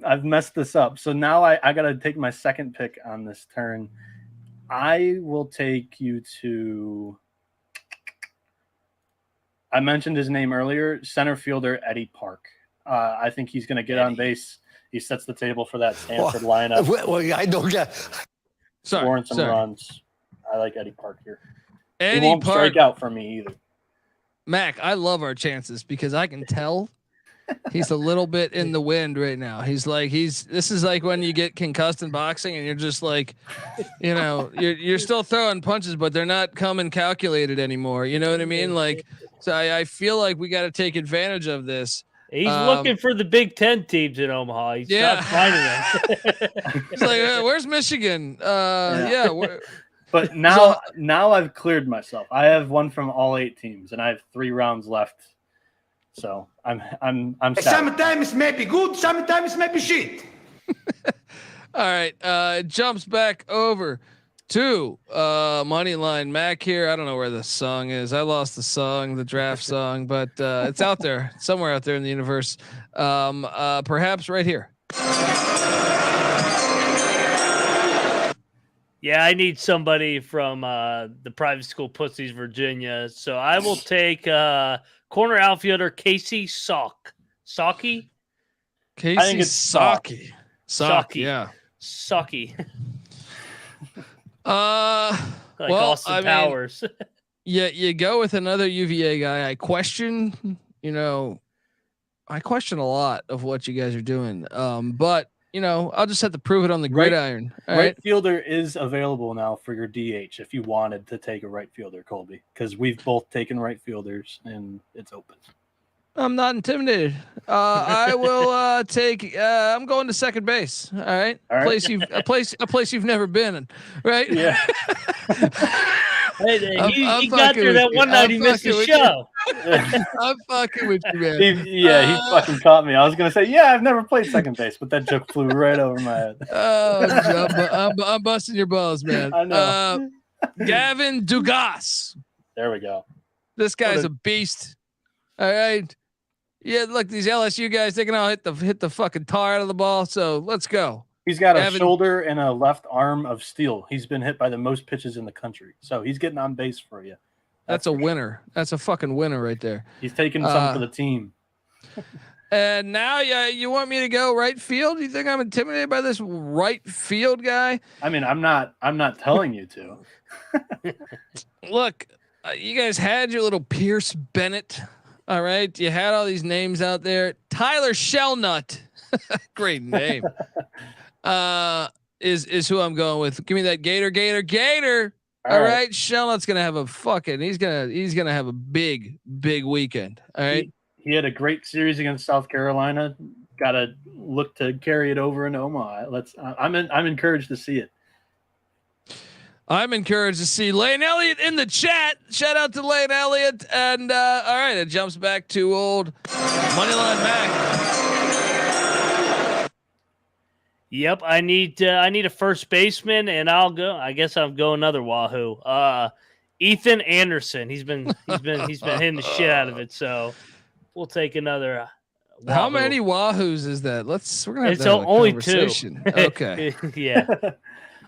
I've messed this up. So now I got to take my second pick on this turn. I will take you to. I mentioned his name earlier, center fielder Eddie Park. I think he's going to get on base. He sets the table for that Stanford lineup. Well, I don't get. Scoring some runs. I like Eddie Park here. Eddie he won't Park strike out for me either. Mac, I love our chances because I can tell he's a little bit in the wind right now. This is like when you get concussed in boxing and you're just like, you're still throwing punches, but they're not coming calculated anymore. You know what I mean? Like, so I feel like we got to take advantage of this. He's looking for the Big Ten teams in Omaha. He's not finding them. He's like, where's Michigan? But now I've cleared myself. I have one from all 8 teams, and I have 3 rounds left. So I'm sad. Sometimes maybe good, sometimes maybe shit. All right. It jumps back over to Moneyline Mac here. I don't know where the song is. I lost the song, the draft song, but it's out there somewhere out there in the universe. Perhaps right here. Yeah, I need somebody from the private school Pussies, Virginia. So I will take corner outfielder Casey Saki. Casey I think it's Saki. Yeah. Saki. Like Austin Powers. Yeah, you go with another UVA guy. I question a lot of what you guys are doing. But I'll just have to prove it on the gridiron. Right fielder is available now for your DH if you wanted to take a right fielder, Colby, because we've both taken right fielders and it's open. I'm not intimidated. I will take. I'm going to second base. All right. A place you've never been in. Right. Yeah. Hey, he got there that one night he missed the show. I'm fucking with you, man. He fucking caught me. I was gonna say, I've never played second base, but that joke flew right over my head. Oh, I'm busting your balls, man. I know. Gavin Dugas. There we go. This guy's a beast. All right. Yeah, look, these LSU guys, they can all hit the fucking tar out of the ball. So let's go. He's got a shoulder and a left arm of steel. He's been hit by the most pitches in the country. So he's getting on base for you. That's a winner. That's a fucking winner right there. He's taking some for the team. And now you want me to go right field? You think I'm intimidated by this right field guy? I mean, I'm not telling you to. Look, you guys had your little Pierce Bennett. All right. You had all these names out there. Tyler Shellnut. Great name. Is who I'm going with. Give me that Gator. All right. Shellnut's gonna have he's gonna have a big weekend. All right. He had a great series against South Carolina. Gotta look to carry it over in Omaha. I'm encouraged to see it. I'm encouraged to see Lane Elliott in the chat. Shout out to Lane Elliott. And all right, it jumps back to old Moneyline Mac. Yep, I need a first baseman, and I'll go. I guess I'll go another Wahoo. Ethan Anderson. He's been hitting the shit out of it. So we'll take another. Wahoo. How many Wahoos is that? We're gonna have it's to have only a conversation. two. Okay. Yeah.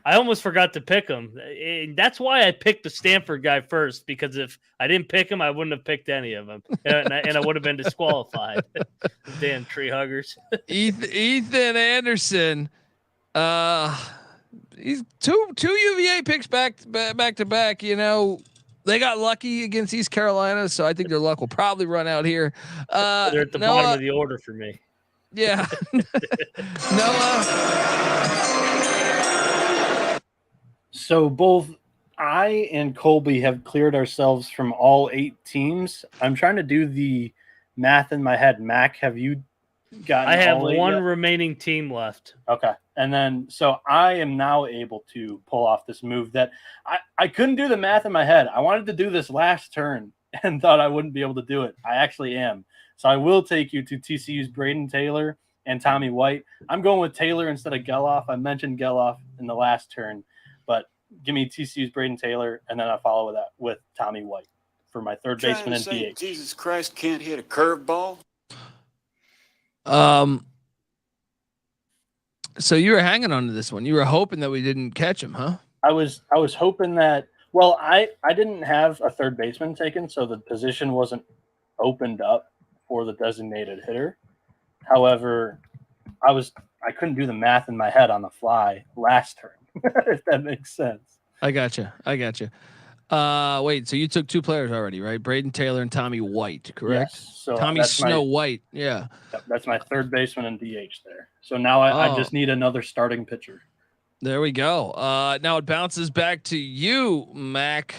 I almost forgot to pick him. And that's why I picked the Stanford guy first, because if I didn't pick him, I wouldn't have picked any of them, and I would have been disqualified. Damn tree huggers. Ethan Anderson. He's two UVA picks back to back. They got lucky against East Carolina, so I think their luck will probably run out here. They're at the bottom of the order for me. Yeah. Noah. So both I and Colby have cleared ourselves from all 8 teams. I'm trying to do the math in my head. Mac, have you gotten? I have one remaining team left. Okay. And then, so I am now able to pull off this move that I couldn't do the math in my head. I wanted to do this last turn and thought I wouldn't be able to do it. I actually am. So I will take you to TCU's Braden Taylor and Tommy White. I'm going with Taylor instead of Geloff. I mentioned Geloff in the last turn, but give me TCU's Braden Taylor, and then I follow that with Tommy White for my third baseman and DH. Jesus Christ can't hit a curveball. So you were hanging on to this one. You were hoping that we didn't catch him, huh? I was hoping that. Well, I didn't have a third baseman taken, so the position wasn't opened up for the designated hitter. However, I couldn't do the math in my head on the fly last turn. If that makes sense. I gotcha. Wait, so you took 2 players already, right? Braden Taylor and Tommy White, correct? Yes. So Tommy Snow White. Yeah. That's my third baseman and DH there. So now I just need another starting pitcher. There we go. Now it bounces back to you, Mac.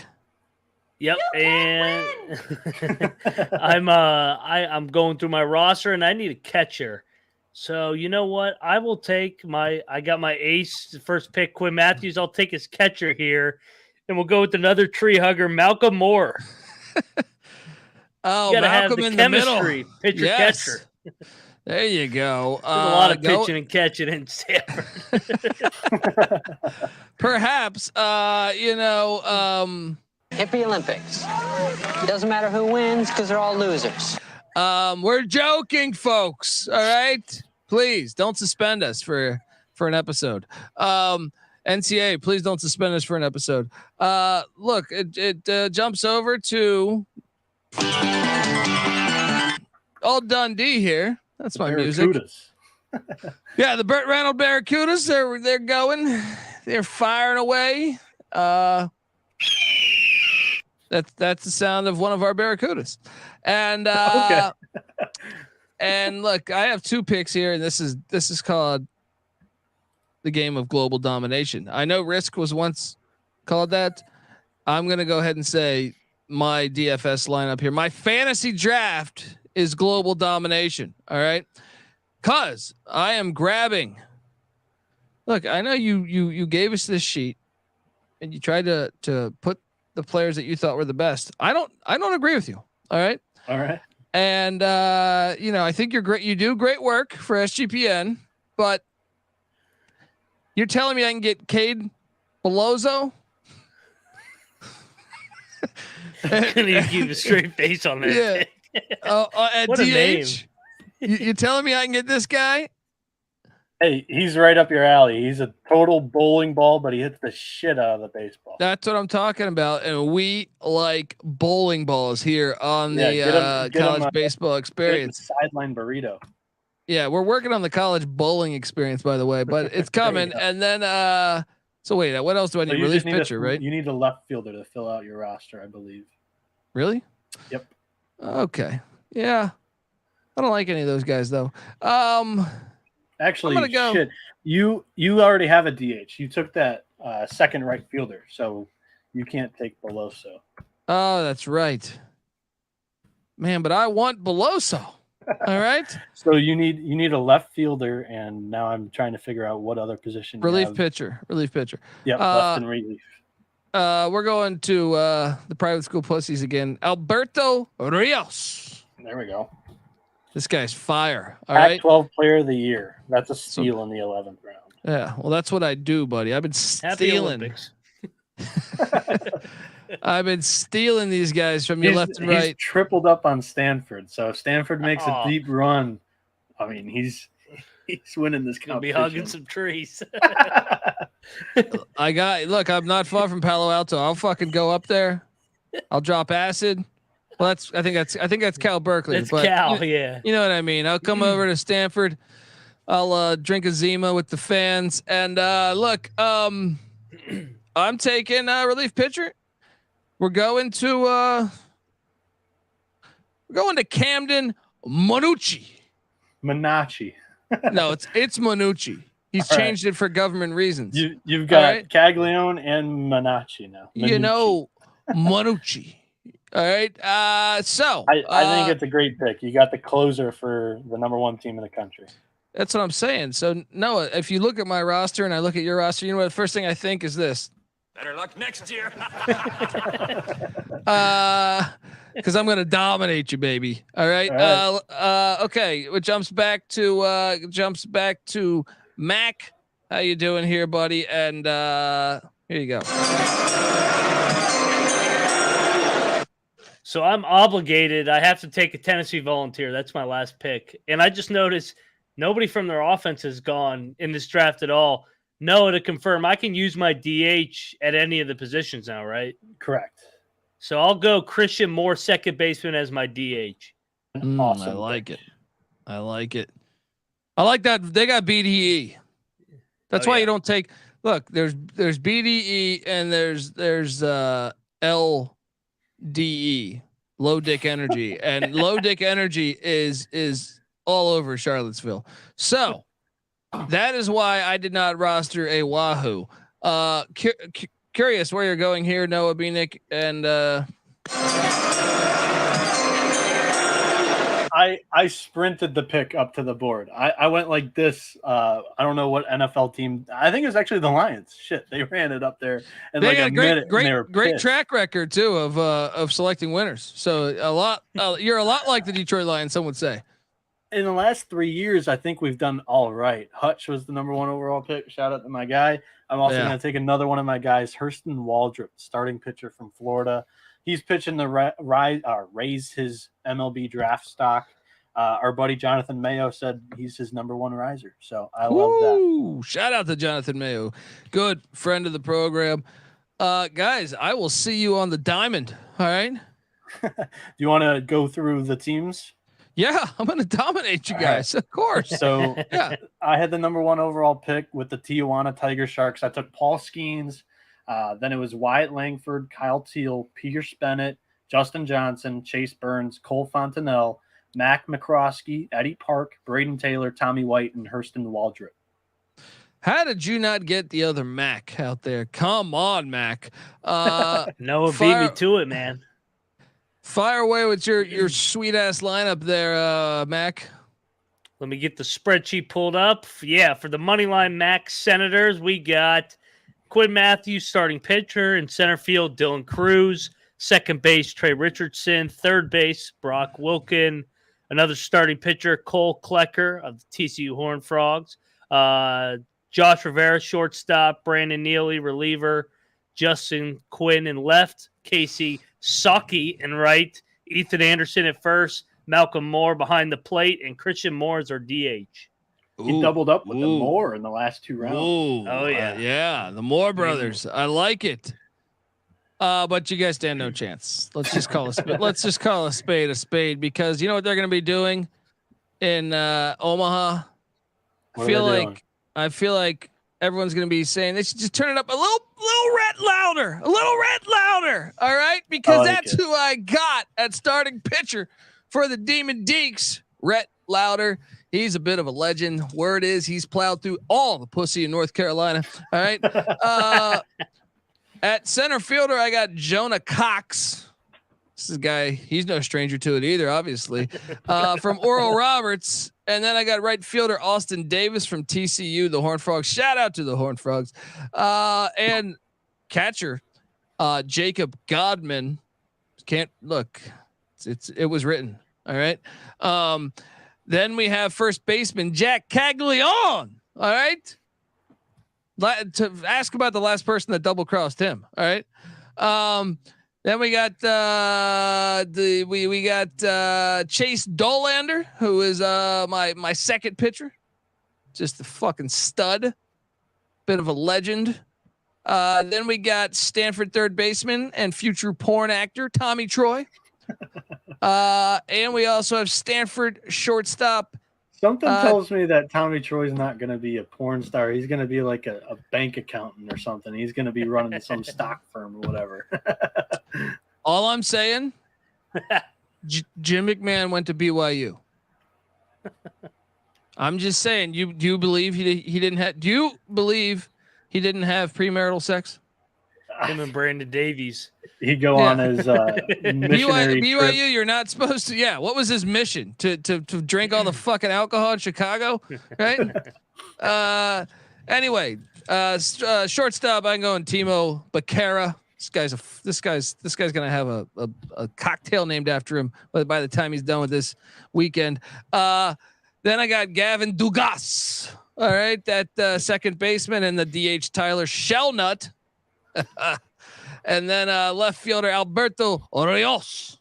Yep, and I'm going through my roster, and I need a catcher. So you know what? I will take I got my ace first pick, Quinn Matthews. I'll take his catcher here, and we'll go with another tree hugger, Malcolm Moore. Oh, You gotta have Malcolm the in the middle. chemistry, pitcher Yes. catcher. There you go. There's a lot of pitching and catching in Stanford. Perhaps, Hippie Olympics. Doesn't matter who wins because they're all losers. We're joking, folks. All right, please don't suspend us for an episode. NCAA, please don't suspend us for an episode. Look, it jumps over to old Dundee here. That's my music. Yeah, the Burt Reynolds Barracudas. They're going. They're firing away. That's the sound of one of our Barracudas. And okay. And look, I have 2 picks here, and this is called the game of global domination. I know Risk was once called that. I'm gonna go ahead and say my DFS lineup here. My fantasy draft is global domination. All right. Cause I am grabbing. Look, I know you gave us this sheet and you tried to put the players that you thought were the best. I don't agree with you. All right. All right. And I think you're great. You do great work for SGPN, but you're telling me I can get Cade Bellozo? Can you keep a straight face on that? Yeah. At What a name. DH? You're telling me I can get this guy? Hey, he's right up your alley. He's a total bowling ball, but he hits the shit out of the baseball. That's what I'm talking about. And we like bowling balls here on the college baseball experience. Sideline burrito. Yeah, we're working on the college bowling experience, by the way, but it's coming. And then, so wait, what else do I need? Relief pitcher, right? You need a left fielder to fill out your roster, I believe. Really? Yep. Okay. Yeah. I don't like any of those guys though. Actually, I'm gonna go. Shit. You already have a DH. You took that second right fielder, so you can't take Belloso. Oh, that's right. Man, but I want Belloso. All right. So you need a left fielder, and now I'm trying to figure out what other position. Relief pitcher. Yep, left and relief. We're going to the private school pussies again. Alberto Rios. There we go. This guy's fire. All right. Pac-12 Player of the Year. That's a steal in the 11th round. Yeah. Well, that's what I do, buddy. I've been stealing. I've been stealing these guys from you left and right. He's tripled up on Stanford. So if Stanford makes a deep run, I mean, he's winning this competition. Gonna be hugging some trees. Look, I'm not far from Palo Alto. I'll fucking go up there. I'll drop acid. Well, I think that's Cal Berkeley. That's Cal, yeah. You know what I mean? I'll come over to Stanford. I'll drink a Zima with the fans. And look, I'm taking relief pitcher. We're going to Camden Manucci. Manachi. No, it's Manucci. He's changed it for government reasons. You've got Caglione and Manachi now. Manucci. You know, Manucci. All right. So I think it's a great pick. You got the closer for the #1 team in the country. That's what I'm saying. So Noah, if you look at my roster and I look at your roster, you know what? The first thing I think is this. Better luck next year. Because I'm gonna dominate you, baby. All right. Okay. It jumps back to Mac. How you doing here, buddy? And here you go. So I'm obligated. I have to take a Tennessee Volunteer. That's my last pick. And I just noticed nobody from their offense has gone in this draft at all. No, to confirm, I can use my DH at any of the positions now, right? Correct. So I'll go Christian Moore, second baseman, as my DH. Awesome. I like it. I like that. They got BDE. That's why you don't take. Look, there's BDE and there's LDE, low dick energy, and low dick energy is all over Charlottesville. So that is why I did not roster a Wahoo. Curious where you're going here, Noah Bieniek, and I sprinted the pick up to the board. I went like this. I don't know what NFL team. I think it was actually the Lions. Shit, they ran it up there in They like got a minute. great track record too of selecting winners. So a lot. You're a lot like the Detroit Lions. Some would say. In the last 3 years, I think we've done all right. Hutch was the number 1 overall pick. Shout out to my guy. I'm also going to take another one of my guys, Hurston Waldrop, starting pitcher from Florida. He's pitching to raise his MLB draft stock. Our buddy Jonathan Mayo said he's his number 1 riser. So I love that. Shout out to Jonathan Mayo. Good friend of the program. Guys, I will see you on the diamond. All right. Do you want to go through the teams? Yeah, I'm going to dominate you guys. Right. Of course. So yeah, I had the number 1 overall pick with the Tijuana Tiger Sharks. I took Paul Skeens. Then it was Wyatt Langford, Kyle Teal, Pierce Bennett, Justin Johnson, Chase Burns, Cole Fontenelle, Mac McCroskey, Eddie Park, Braden Taylor, Tommy White, and Hurston Waldrop. How did you not get the other Mac out there? Come on, Mac. No, beat me to it, man. Fire away with your sweet ass lineup there, Mac. Let me get the spreadsheet pulled up. Yeah, for the Moneyline Mac Senators, we got Quinn Matthews, starting pitcher. In center field, Dylan Cruz. Second base, Trey Richardson. Third base, Brock Wilken. Another starting pitcher, Cole Klecker of the TCU Horned Frogs. Josh Rivera, shortstop. Brandon Neely, reliever. Justin Quinn in left. Casey Saki in right. Ethan Anderson at first. Malcolm Moore behind the plate. And Christian Moore is our DH. He doubled up with the Moore in the last 2 rounds. Oh yeah, yeah, the Moore brothers. I like it. But you guys stand no chance. Let's just call a spade because you know what they're going to be doing in Omaha. I feel like everyone's going to be saying they should just turn it up a little red louder. All right, because that's who I got at starting pitcher for the Demon Deeks. Rhett Lauder. He's a bit of a legend. Word is he's plowed through all the pussy in North Carolina. All right. At center fielder, I got Jonah Cox. This is a guy. He's no stranger to it either, obviously. From Oral Roberts. And then I got right fielder Austin Davis from TCU, the Horned Frogs. Shout out to the Horned Frogs. And catcher Jacob Godman. Can't look. It was written. All right. Then we have first baseman Jack Caglione. All right. To ask about the last person that double crossed him. All right. Then we got we got Chase Dolander, who is my second pitcher. Just a fucking stud. Bit of a legend. Then we got Stanford third baseman and future porn actor Tommy Troy. And we also have Stanford shortstop. Something tells me that Tommy Troy's not going to be a porn star. He's going to be like a bank accountant or something. He's going to be running some stock firm or whatever. All I'm saying, Jim McMahon went to BYU. I'm just saying. Do you believe he didn't have? Do you believe he didn't have premarital sex? Him and Brandon Davies. He'd go on his missionary BYU, trip. you're not supposed to. Yeah, what was his mission? To drink all the fucking alcohol in Chicago, right? Anyway, shortstop. I'm going Timo Becerra. This guy's gonna have a cocktail named after him by the time he's done with this weekend. Then I got Gavin Dugas. All right, that second baseman, and the DH Tyler Shellnut. And then left fielder Alberto Rios.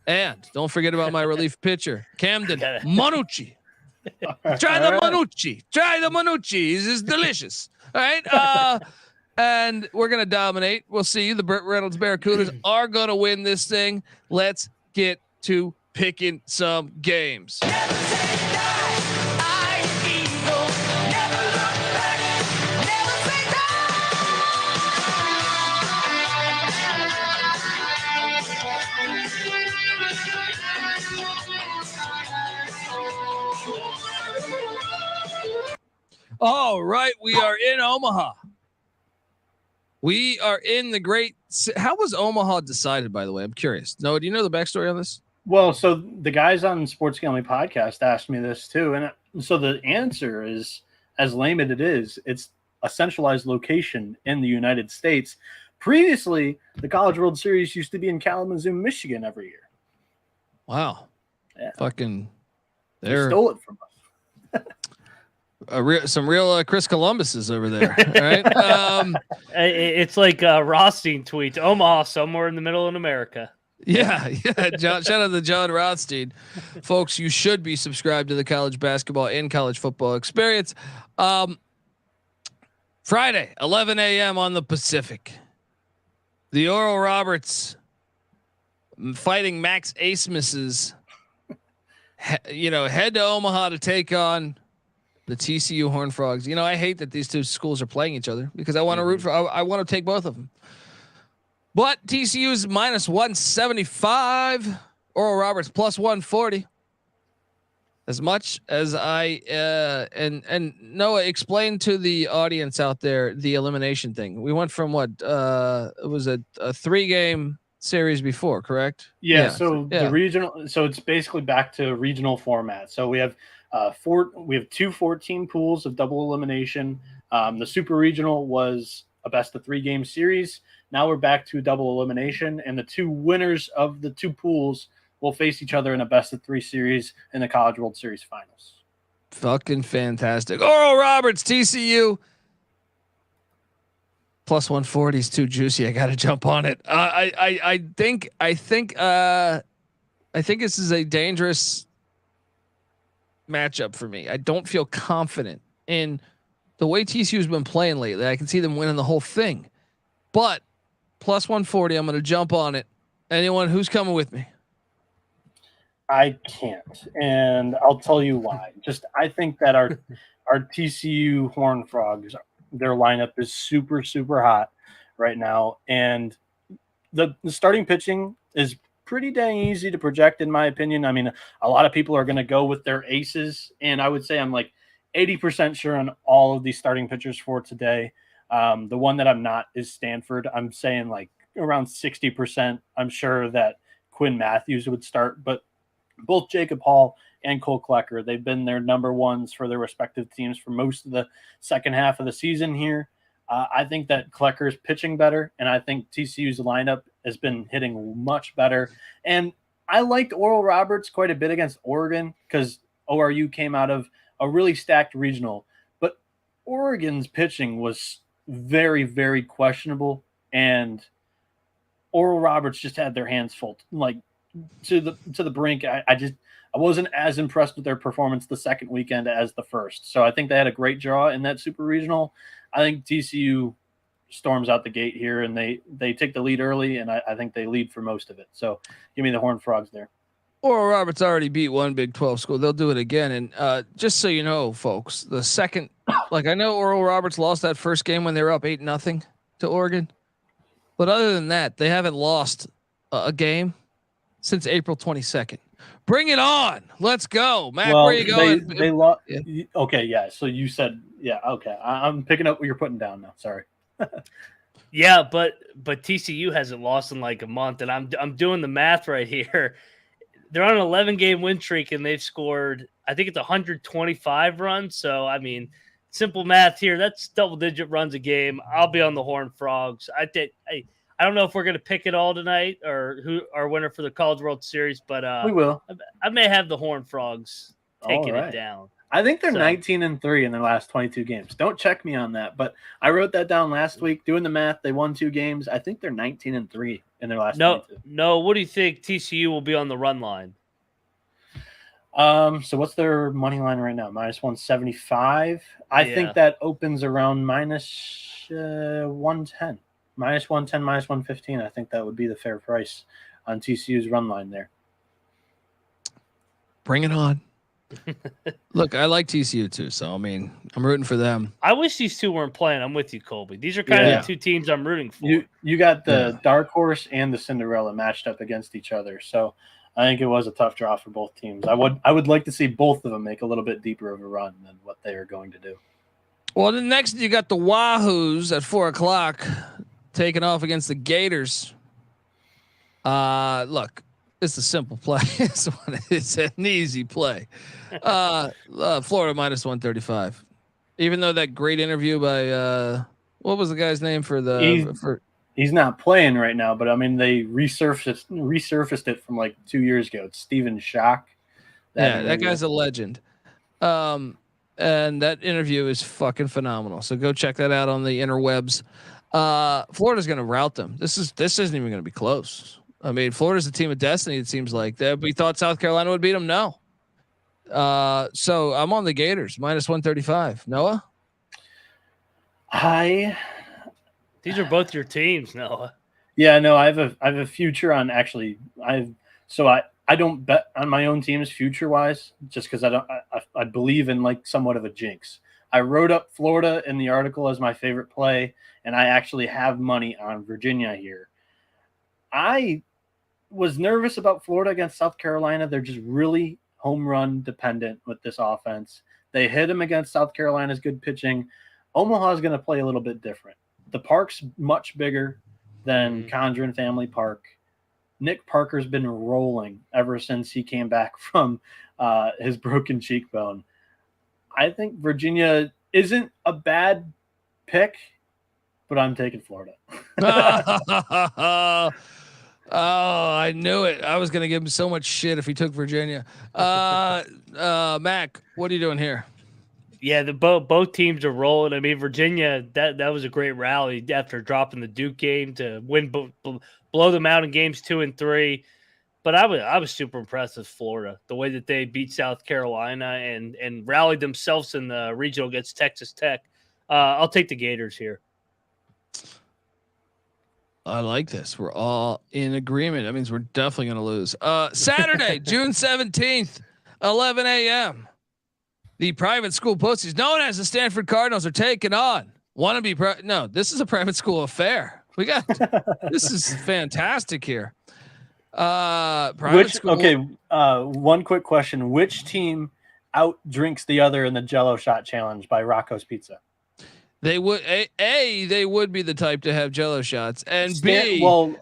And don't forget about my relief pitcher, Camden Manucci. Try the Manucci. This is delicious. All right. And we're going to dominate. We'll see. The Burt Reynolds Barracudas are going to win this thing. Let's get to picking some games. All right, we are in Omaha. We are in the great. How was Omaha decided, by the way? I'm curious. Noah, do you know the backstory on this? Well, so the guys on Sports Gambling Podcast asked me this too, and so the answer is, as lame as it is, it's a centralized location in the United States. Previously, the College World Series used to be in Kalamazoo, Michigan, every year. Wow. Yeah. Fucking. They stole it from us. Some real Chris Columbuses over there. All right. It's like Rothstein tweets, Omaha, somewhere in the middle of America. Yeah. John, shout out to John Rothstein. Folks, you should be subscribed to the college basketball and college football experience. Friday, 11 a.m. on the Pacific. The Oral Roberts fighting Max Asmus's, head to Omaha to take on the TCU Horned Frogs. I hate that these two schools are playing each other because I want to root for. I want to take both of them. But TCU is minus 175. Oral Roberts plus 140. As much as I and Noah, explain to the audience out there the elimination thing. We went from what it was a 3-game series before, correct? Yeah. So the regional. So it's basically back to regional format. So we have two 14 pools of double elimination. The super regional was a best of 3-game series. Now we're back to double elimination, and the two winners of the two pools will face each other in a best of 3 series in the College World Series finals. Fucking fantastic. Oral Roberts, TCU. Plus 140 is too juicy. I got to jump on it. I think this is a dangerous matchup for me. I don't feel confident in the way TCU has been playing lately. I can see them winning the whole thing, but plus 140, I'm going to jump on it. Anyone who's coming with me? I can't, and I'll tell you why. I think that our TCU Horned Frogs, their lineup is super, super hot right now, and the starting pitching is pretty dang easy to project, in my opinion. I mean, a lot of people are going to go with their aces, and I would say I'm like 80% sure on all of these starting pitchers for today. The one that I'm not is Stanford. I'm saying like around 60%. I'm sure that Quinn Matthews would start, but both Jacob Hall and Cole Klecker, they've been their number ones for their respective teams for most of the second half of the season here. I think that Klecker is pitching better, and I think TCU's lineup has been hitting much better. And I liked Oral Roberts quite a bit against Oregon because ORU came out of a really stacked regional, but Oregon's pitching was very, very questionable, and Oral Roberts just had their hands full, like to the brink. I wasn't as impressed with their performance the second weekend as the first. So I think they had a great draw in that super regional. I think TCU storms out the gate here, and they take the lead early, and I think they lead for most of it. So give me the Horned Frogs there. Oral Roberts already beat one Big 12 school. They'll do it again. And just so you know, folks, the second, like I know Oral Roberts lost that first game when they were up 8-0 to Oregon, but other than that, they haven't lost a game since April 22nd. Bring it on. Let's go. Mac, where are you going? They lost. Yeah. Okay. Yeah. So you said, yeah. Okay. I'm picking up what you're putting down now. Sorry. Yeah. But TCU hasn't lost in like a month, and I'm doing the math right here. They're on an 11-game win streak, and they've scored, I think it's 125 runs. So, I mean, simple math here. That's double-digit runs a game. I'll be on the Horned Frogs. I don't know if we're going to pick it all tonight or who our winner for the College World Series, but we will. I may have the Horned Frogs taking it down. I think they're 19-3 in their last 22 games. Don't check me on that, but I wrote that down last week. Doing the math, they won 2 games. I think they're 19-3 in their last 22. No. What do you think TCU will be on the run line? So what's their money line right now? Minus 175. I think that opens around minus 110. Minus 110, minus 115. I think that would be the fair price on TCU's run line there. Bring it on. Look, I like TCU too, so I mean, I'm rooting for them. I wish these two weren't playing. I'm with you, Colby. These are kind of the two teams I'm rooting for. You got the dark horse and the Cinderella matched up against each other, so I think it was a tough draw for both teams. I would like to see both of them make a little bit deeper of a run than what they are going to do. Well, then next you got the Wahoos at 4:00 taking off against the Gators. Look, It's a simple play. It's an easy play. Florida minus 135. Even though that great interview by what was the guy's name for the he's not playing right now, but I mean they resurfaced it from like 2 years ago. It's Steven Schock. That guy's a legend. And that interview is fucking phenomenal. So go check that out on the interwebs. Florida's going to rout them. This isn't even going to be close. I mean, Florida's a team of destiny. It seems like we thought South Carolina would beat them. No. So I'm on the Gators minus 135. Noah. These are both your teams, Noah. Yeah, no, I have a future on actually. I don't bet on my own teams future wise, just because I believe in like somewhat of a jinx. I wrote up Florida in the article as my favorite play, and I actually have money on Virginia here. I was nervous about Florida against South Carolina. They're just really home run dependent with this offense. They hit them against South Carolina's good pitching. Omaha is going to play a little bit different. The park's much bigger than Condren Family Park. Nick Parker's been rolling ever since he came back from his broken cheekbone. I think Virginia isn't a bad pick, but I'm taking Florida. Oh, I knew it. I was going to give him so much shit if he took Virginia. Mac, what are you doing here? Yeah, both teams are rolling. I mean, Virginia, that was a great rally after dropping the Duke game to win, blow them out in games 2 and 3. But I was super impressed with Florida, the way that they beat South Carolina and rallied themselves in the regional against Texas Tech. I'll take the Gators here. I like this. We're all in agreement. That means we're definitely going to lose. Saturday, June 17th, 11 a.m. The private school pussies known as the Stanford Cardinals are taking on no, this is a private school affair. We got, this is fantastic here. School. Okay. One quick question. Which team out drinks the other in the Jell-o shot challenge by Rocco's Pizza? They would they would be the type to have Jell-o shots, and B, all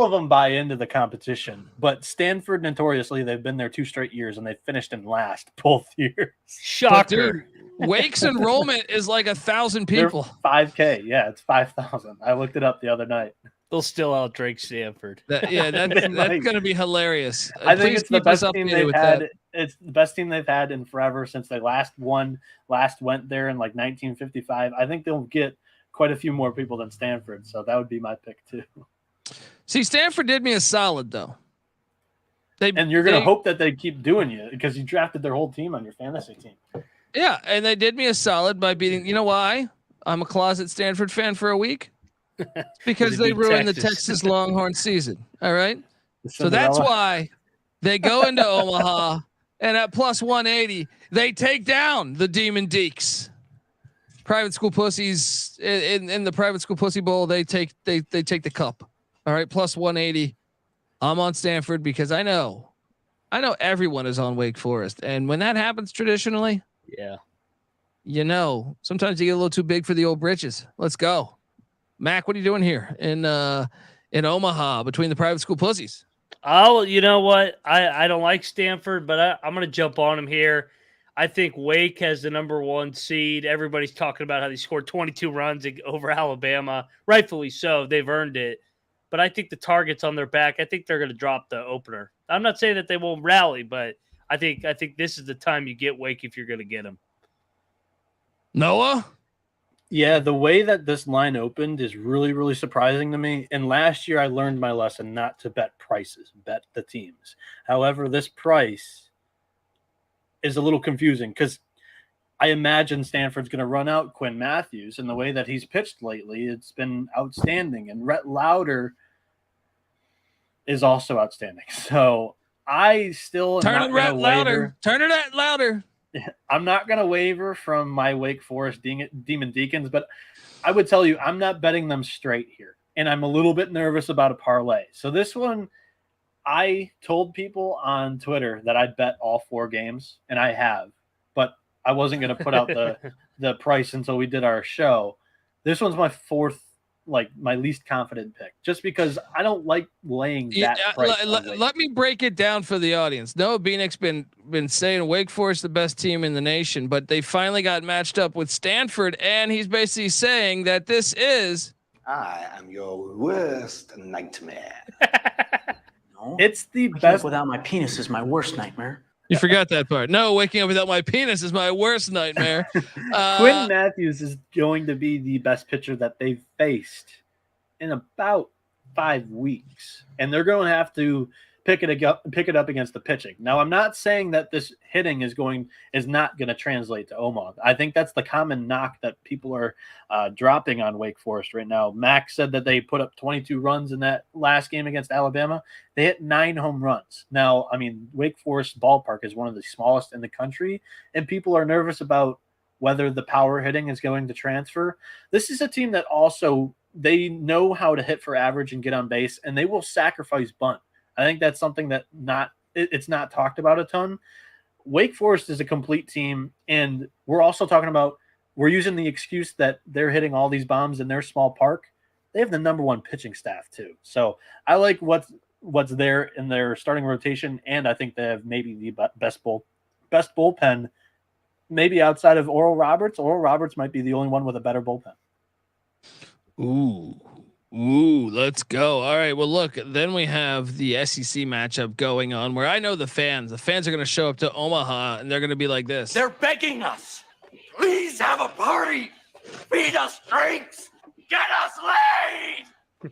of them buy into the competition. But Stanford, notoriously, they've been there 2 straight years, and they finished in last both years. Shocker! Dude, Wake's enrollment is like 1,000 people. They're 5K, yeah, it's 5,000. I looked it up the other night. They'll still outdrink Stanford. That's going to be hilarious. I think it's the best team they've had. It's the best team they've had in forever since they last went there in like 1955. I think they'll get quite a few more people than Stanford, so that would be my pick too. See, Stanford did me a solid though. And you're going to hope that they keep doing it because you drafted their whole team on your fantasy team. Yeah, and they did me a solid by beating. You know why? I'm a closet Stanford fan for a week. Because they ruined the Texas Longhorn season. All right. So that's why they go into Omaha and at plus 180, they take down the Demon Deeks. Private school pussies in the private school pussy bowl. They take the cup. All right. Plus 180. I'm on Stanford because I know everyone is on Wake Forest. And when that happens traditionally, yeah, sometimes you get a little too big for the old britches. Let's go. Mac, what are you doing here in Omaha between the private school pussies? Oh, you know what? I don't like Stanford, but I'm going to jump on them here. I think Wake has the number 1 seed. Everybody's talking about how they scored 22 runs over Alabama. Rightfully so. They've earned it. But I think the target's on their back. I think they're going to drop the opener. I'm not saying that they won't rally, but I think this is the time you get Wake if you're going to get them. Noah? Yeah, the way that this line opened is really, really surprising to me. And last year I learned my lesson not to bet prices, bet the teams. However, this price is a little confusing because I imagine Stanford's going to run out Quinn Matthews, and the way that he's pitched lately, it's been outstanding. And Rhett Lauder is also outstanding. So I still turn it louder. I'm not going to waver from my Wake Forest Demon Deacons, but I would tell you I'm not betting them straight here. And I'm a little bit nervous about a parlay. So this one, I told people on Twitter that I'd bet all 4 games, and I have. But I wasn't going to put out the price until we did our show. This one's my 4th like my least confident pick, just because I don't like laying that price. Let me break it down for the audience. Noah Bieniek's been saying Wake Forest the best team in the nation, but they finally got matched up with Stanford, and he's basically saying that this is I am your worst nightmare. No, it's the waking best. Up without my penis is my worst nightmare. You forgot that part. No, waking up without my penis is my worst nightmare. Quinn Matthews is going to be the best pitcher that they've faced in about 5 weeks, and they're going to have to pick it up against the pitching. Now, I'm not saying that this hitting is not going to translate to Omaha. I think that's the common knock that people are dropping on Wake Forest right now. Max said that they put up 22 runs in that last game against Alabama. They hit 9 home runs. Now, I mean, Wake Forest ballpark is one of the smallest in the country, and people are nervous about whether the power hitting is going to transfer. This is a team that also, they know how to hit for average and get on base, and they will sacrifice bunt. I think that's something that it's not talked about a ton. Wake Forest is a complete team, and we're also talking about, we're using the excuse that they're hitting all these bombs in their small park. They have the #1 pitching staff too. So I like what's there in their starting rotation, and I think they have maybe the best bullpen, maybe outside of Oral Roberts. Oral Roberts might be the only one with a better bullpen. Ooh, let's go. All right. Well, look, then we have the SEC matchup going on where I know the fans are going to show up to Omaha and they're going to be like this. They're begging us. Please have a party. Feed us drinks. Get us laid.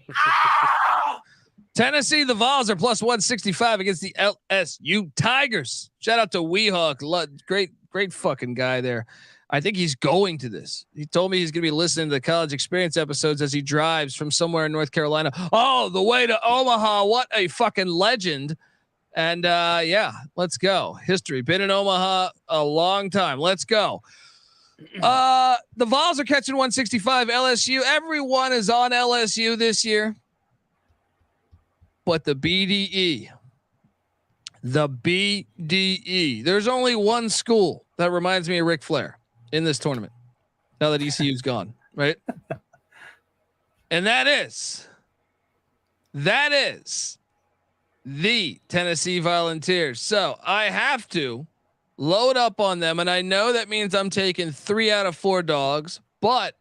Tennessee, the Vols are +165 against the LSU Tigers. Shout out to Weehawk. Great fucking guy there. I think he's going to this. He told me he's going to be listening to the College Experience episodes as he drives from somewhere in North Carolina all the way to Omaha. What a fucking legend. And yeah, let's go. History. Been in Omaha a long time. Let's go. The Vols are catching 165. LSU. Everyone is on LSU this year. But the BDE. There's only one school that reminds me of Ric Flair in this tournament, now that ECU's gone, right? And that is the Tennessee Volunteers. So I have to load up on them, and I know that means I'm taking 3 out of 4 dogs, but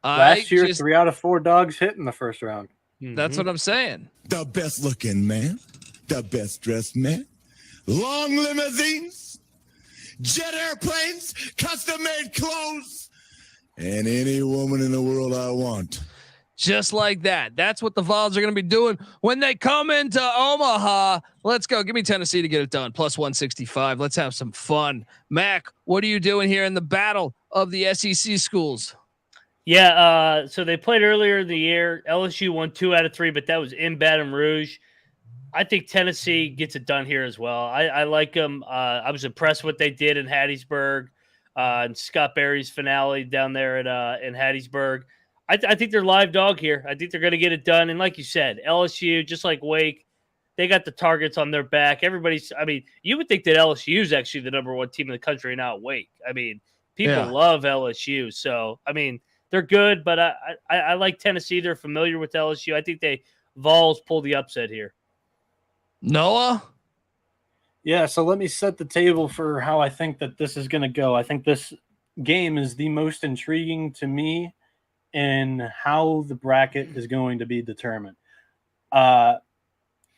last year 3 out of 4 dogs hit in the first round. That's what I'm saying. The best looking man, the best dressed man, long limousines, jet airplanes, custom-made clothes, and any woman in the world I want. Just like that. That's what the Vols are going to be doing when they come into Omaha. Let's go. Give me Tennessee to get it done. +165. Let's have some fun. Mac, what are you doing here in the battle of the SEC schools? Yeah, so they played earlier in the year. LSU won 2 out of 3, but that was in Baton Rouge. I think Tennessee gets it done here as well. I like them. I was impressed with what they did in Hattiesburg, and Scott Berry's finale down there in Hattiesburg. I think they're live dog here. I think they're going to get it done. And like you said, LSU, just like Wake, they got the targets on their back. You would think that LSU is actually the #1 team in the country, not Wake. I mean, people love LSU. So, they're good, but I like Tennessee. They're familiar with LSU. I think Vols pull the upset here. Noah? Yeah, so let me set the table for how I think that this is going to go. I think this game is the most intriguing to me in how the bracket is going to be determined.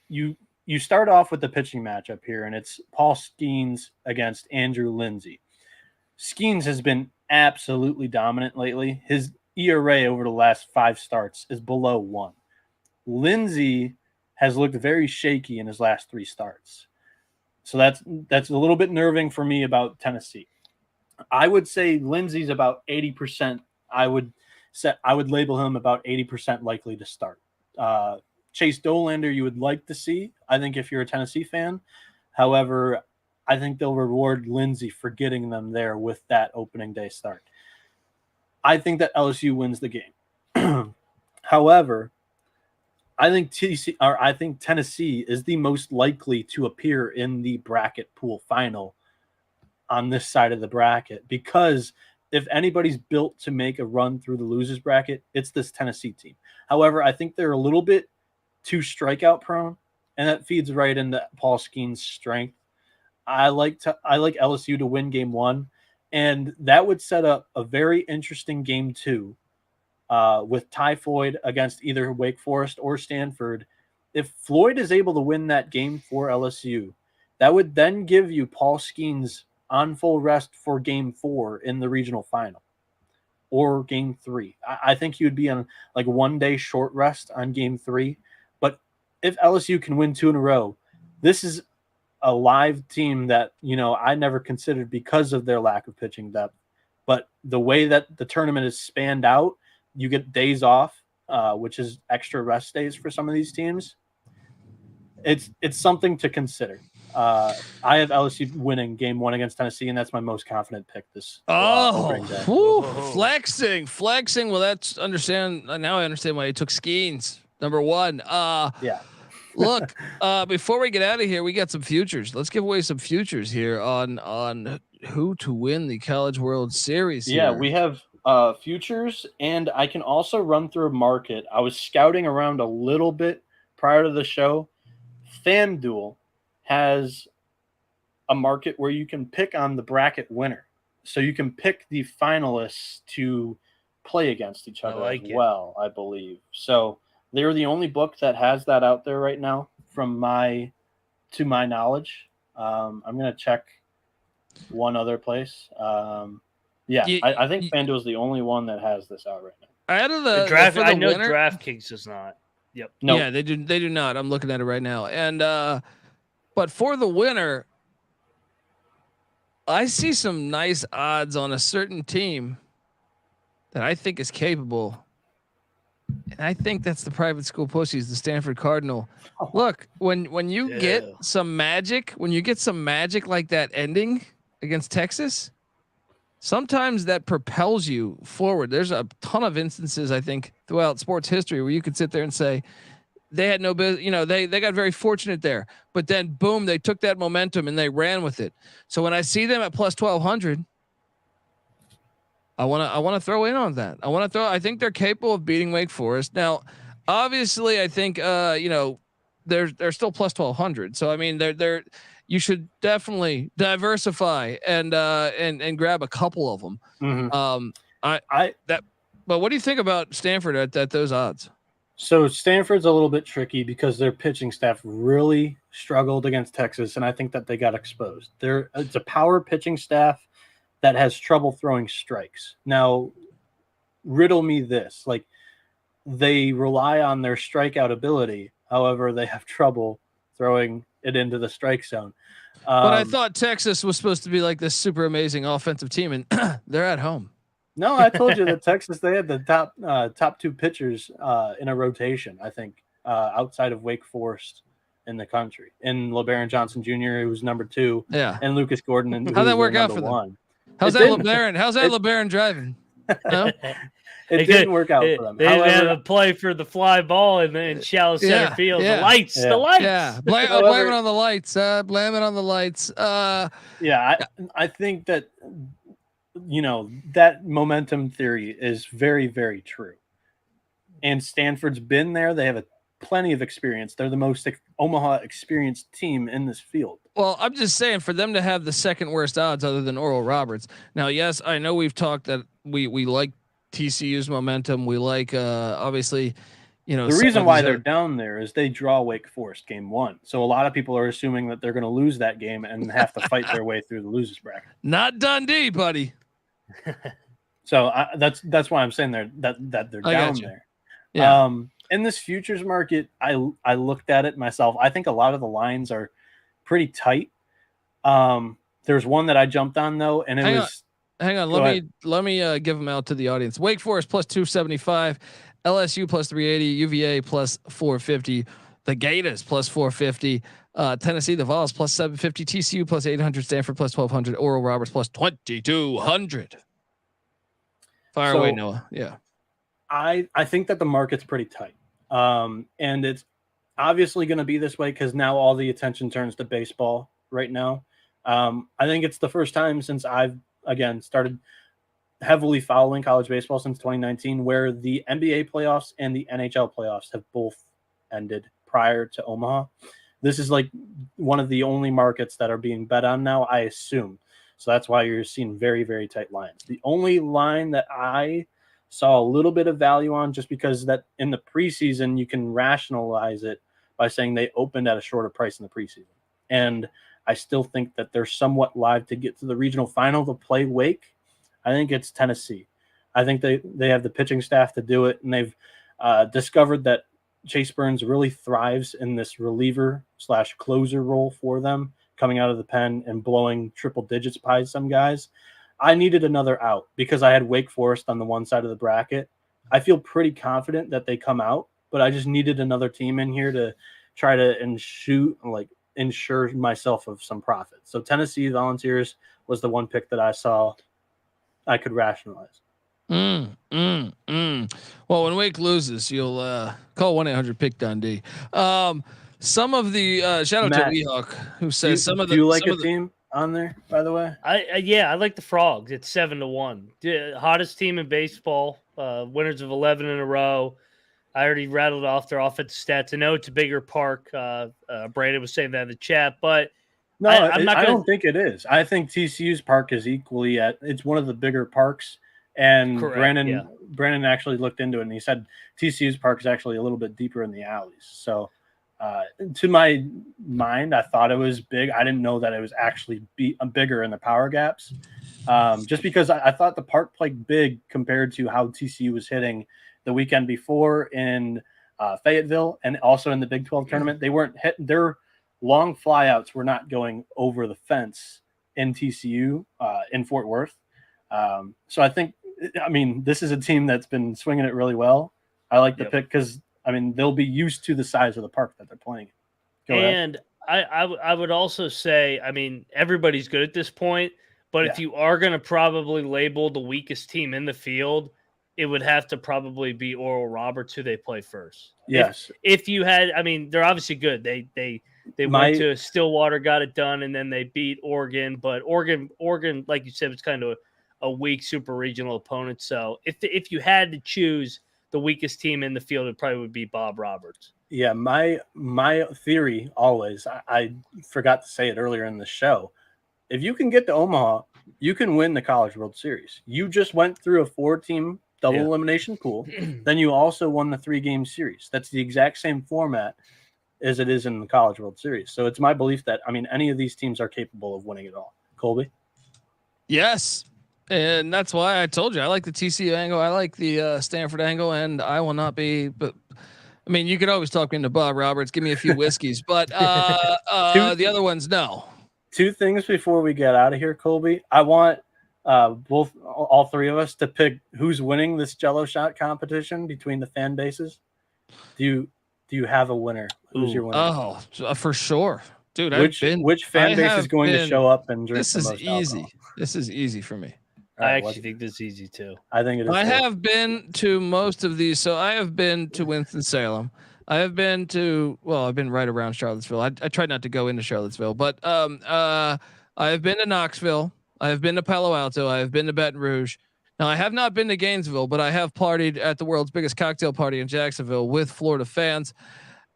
You start off with the pitching matchup here, and it's Paul Skeens against Andrew Lindsay. Skeens has been absolutely dominant lately. His ERA over the last 5 starts is below 1. Lindsay has looked very shaky in his last 3 starts. So that's a little bit nerving for me about Tennessee. I would say Lindsay's about 80%. I would label him about 80% likely to start. Chase Dolander you would like to see, I think, if you're a Tennessee fan. However, I think they'll reward Lindsay for getting them there with that opening day start. I think that LSU wins the game. However, I think Tennessee is the most likely to appear in the bracket pool final on this side of the bracket because if anybody's built to make a run through the losers bracket, it's this Tennessee team. However, I think they're a little bit too strikeout prone, and that feeds right into Paul Skeen's strength. I like LSU to win game 1, and that would set up a very interesting game 2 with Ty Floyd against either Wake Forest or Stanford. If Floyd is able to win that game for LSU, that would then give you Paul Skeen's on full rest for game 4 in the regional final or game 3. I think he would be on like 1 day short rest on game 3. But if LSU can win 2 in a row, this is a live team that, I never considered because of their lack of pitching depth. But the way that the tournament is spanned out, you get days off, which is extra rest days for some of these teams. It's something to consider. I have LSU winning game 1 against Tennessee, and that's my most confident pick this opening day. Flexing. Well, that's understand. Now I understand why he took Skeens number 1. Yeah. Look, before we get out of here, we got some futures. Let's give away some futures here on who to win the College World Series. Yeah, here. we have futures, and I can also run through a market. I was scouting around a little bit prior to the show. FanDuel has a market where you can pick on the bracket winner. So you can pick the finalists to play against each other as well, I believe. So they're the only book that has that out there right now to my knowledge. I'm going to check one other place. I think FanDuel is the only one that has this out right now. Out of the draft, I know winner, DraftKings does not. Yep. No. Yeah, they do not. I'm looking at it right now. And but for the winner, I see some nice odds on a certain team that I think is capable. And I think that's the private school pussies, the Stanford Cardinal. Look, when you get some magic, like that ending against Texas, sometimes that propels you forward. There's a ton of instances, I think, throughout sports history where you could sit there and say they had no business, they got very fortunate there, but then boom, they took that momentum and they ran with it. So when I see them at plus 1,200, I want to throw in on that. I think they're capable of beating Wake Forest. Now, obviously, I think they're still plus 1,200. So I mean, they're you should definitely diversify and grab a couple of them. Mm-hmm. But what do you think about Stanford at those odds? So Stanford's a little bit tricky because their pitching staff really struggled against Texas, and I think that they got exposed. It's a power pitching staff that has trouble throwing strikes. Now, riddle me this: like, they rely on their strikeout ability, however, they have trouble throwing it into the strike zone. But I thought Texas was supposed to be like this super amazing offensive team, and they're at home. No, I told you that Texas, they had the top 2 pitchers in a rotation, I think, outside of Wake Forest in the country. And LeBaron Johnson Jr., who was number 2, and Lucas Gordon. And how'd that work out for them? How's that LeBaron driving? No? It didn't work out for them. They didn't have a play for the fly ball in shallow center field. The lights. Yeah, blame it on the lights. Blame it on the lights. I think that that momentum theory is very, very true. And Stanford's been there. They have plenty of experience. They're the most Omaha experienced team in this field. Well, I'm just saying, for them to have the second worst odds other than Oral Roberts. Now, yes, I know we've talked that we like TCU's momentum. We like obviously, the reason why they're down there is they draw Wake Forest game 1. So a lot of people are assuming that they're going to lose that game and have to fight their way through the losers bracket. Not Dundee, buddy. So that's why I'm saying that they're down there. Yeah. In this futures market, I looked at it myself. I think a lot of the lines are pretty tight. There's one that I jumped on though, and hang on. Let me give them out to the audience. Wake Forest plus 275, LSU plus 380, UVA plus 450, the Gators plus 450, Tennessee the Vols plus 750, TCU plus 800, Stanford plus 1,200, Oral Roberts plus 2,200. Fire away, Noah. Yeah. I think that the market's pretty tight. And it's obviously going to be this way because now all the attention turns to baseball right now. I think it's the first time since I've, again, started heavily following college baseball since 2019, where the NBA playoffs and the NHL playoffs have both ended prior to Omaha. This is like one of the only markets that are being bet on now, I assume. So that's why you're seeing very, very tight lines. The only line that I saw a little bit of value on, just because that in the preseason, you can rationalize it by saying they opened at a shorter price in the preseason. And I still think that they're somewhat live to get to the regional final to play Wake. I think it's Tennessee. I think they have the pitching staff to do it, and they've discovered that Chase Burns really thrives in this reliever/closer role for them, coming out of the pen and blowing triple digits by some guys. I needed another out because I had Wake Forest on the one side of the bracket. I feel pretty confident that they come out, but I just needed another team in here to try to ensure myself of some profit. So Tennessee Volunteers was the one pick that I saw I could rationalize. Well, when Wake loses, you'll call 1-800-PICK-DUNDEE. Some of the shout out Matt, to Weehawk, who says do you like a team on there, by the way? I like the Frogs. It's 7-1. Hottest team in baseball. Winners of 11 in a row. I already rattled off their offensive stats. I know it's a bigger park. Brandon was saying that in the chat, but no, I don't think it is. I think TCU's park is equally it's one of the bigger parks. And correct, Brandon actually looked into it, and he said TCU's park is actually a little bit deeper in the alleys. So to my mind, I thought it was big. I didn't know that it was actually bigger in the power gaps, just because I thought the park played big compared to how TCU was hitting the weekend before in Fayetteville and also in the Big 12 tournament. They weren't hitting their long flyouts were not going over the fence in TCU in Fort Worth. So I think, this is a team that's been swinging it really well. I like the pick because, they'll be used to the size of the park that they're playing. And I would also say, everybody's good at this point, but if you are going to probably label the weakest team in the field, it would have to probably be Oral Roberts, who they play first. Yes. If you had, they're obviously good. They went to Stillwater, got it done, and then they beat Oregon. But Oregon, like you said, was kind of a weak super regional opponent. So if you had to choose the weakest team in the field, it probably would be Bob Roberts. Yeah, my theory always, I forgot to say it earlier in the show. If you can get to Omaha, you can win the College World Series. You just went through a 4-team double elimination pool. Then you also won the 3-game series. That's the exact same format as it is in the College World Series. So it's my belief that, any of these teams are capable of winning it all. Colby? Yes. And that's why I told you I like the TCU angle. I like the Stanford angle, and I will not be. But you could always talk me into Bob Roberts. Give me a few whiskeys, but the other ones, no. 2 things before we get out of here, Colby. I want all 3 of us to pick who's winning this Jell-o shot competition between the fan bases. Do you have a winner? Who's your winner? Oh, for sure, dude. Which fan base is going to show up and drink? This is easy. Alcohol? This is easy for me. I actually think this is easy too. I think it is. I have been to most of these. So I have been to Winston-Salem. I have been to, I've been right around Charlottesville. I tried not to go into Charlottesville, but I have been to Knoxville. I have been to Palo Alto. I have been to Baton Rouge. Now I have not been to Gainesville, but I have partied at the world's biggest cocktail party in Jacksonville with Florida fans.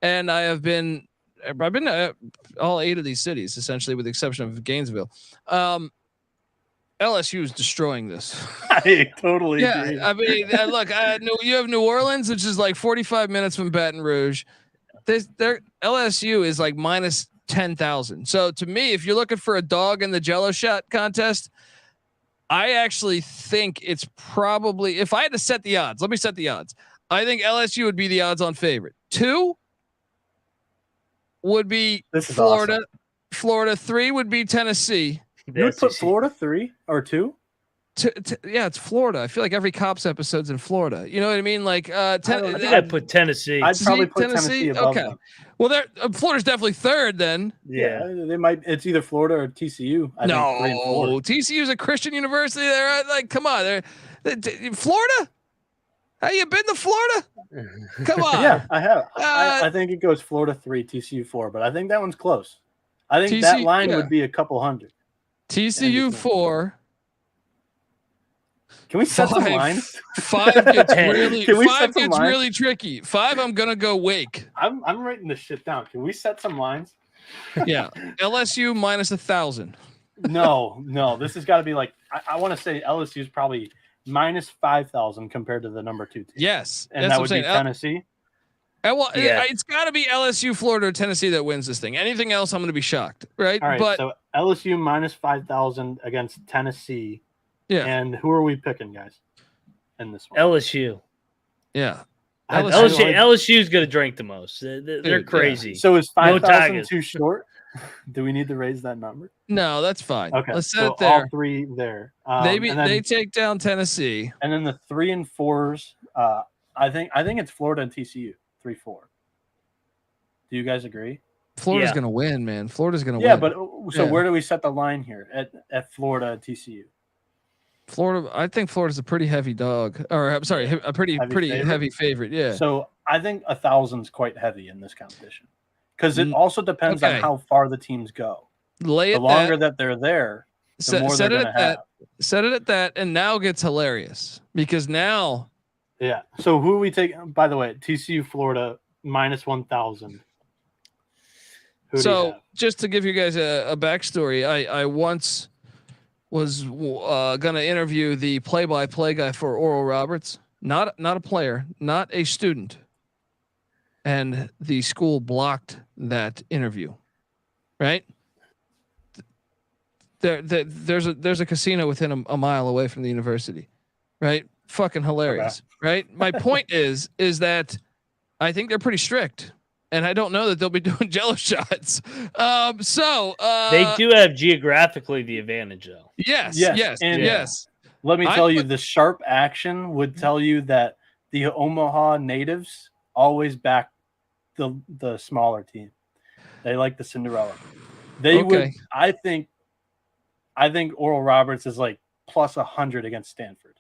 And I've been to all 8 of these cities, essentially, with the exception of Gainesville. LSU is destroying this. I totally agree. Look, you have New Orleans, which is like 45 minutes from Baton Rouge. Their LSU is like minus 10,000. So to me, if you're looking for a dog in the Jell-o shot contest, I actually think it's probably, if I had to set the odds, let me set the odds. I think LSU would be the odds-on favorite. 2 would be Florida. Awesome. Florida. 3 would be Tennessee. You would put Florida 3 or 2? Yeah, it's Florida. I feel like every Cops episode's in Florida. You know what I mean? Like, I think I'd put Tennessee. I'd probably put Tennessee above them. Well, Florida's definitely 3rd then. Yeah, they might. It's either Florida or TCU. I think TCU's a Christian university. They're like, come on, Florida. Have you been to Florida? Come on. Yeah, I have. I think it goes Florida 3, TCU 4, but I think that one's close. I think that line would be a couple hundred. TCU 4. Can we set some lines? 5 gets really Can we 5 set some gets lines? really tricky. 5, I'm gonna go Wake. I'm writing this shit down. Can we set some lines? Yeah, LSU minus 1,000. No. This has got to be like I want to say LSU is probably minus 5,000 compared to the number 2 team. Yes, and that's that what would I'm be saying. Tennessee. Well, Yeah. it's got to be LSU, Florida, or Tennessee that wins this thing. Anything else, I'm going to be shocked, right? All right, But so LSU minus 5,000 against Tennessee. yeah, And who are we picking, guys, in this one? LSU. Yeah, LSU's going to drink the most. They're Dude, crazy. yeah. So is No 5,000 Tigers. too short? Do we need to raise that number? no, that's fine. Okay, Let's set so it there. all 3 there. They take down Tennessee, and then the 3 and 4s. I think it's Florida and TCU 3-4. Do you guys agree? Florida's going to win, man. Florida's going to Yeah, win. but so where do we set the line here at Florida and TCU? Florida, I think Florida's a pretty heavy dog, or I'm sorry, a pretty heavy favorite. Yeah. So I think 1,000 is quite heavy in this competition because it also depends on how far the teams go. The longer that they're there, the more they're going to have. Set it at that, and now gets hilarious because now. Yeah. So who are we taking? By the way, TCU Florida minus 1,000. So just to give you guys a backstory, I once was going to interview the play-by-play guy for Oral Roberts, not a player, not a student, and the school blocked that interview. Right? There's a casino within a mile away from the university. Right? Fucking hilarious. Right? My point is that I think they're pretty strict. And I don't know that they'll be doing Jell-o shots. They do have geographically the advantage, though. Yes. Let me tell you, the sharp action would tell you that the Omaha natives always back the smaller team. They like the Cinderella. They would. I think Oral Roberts is like plus 100 against Stanford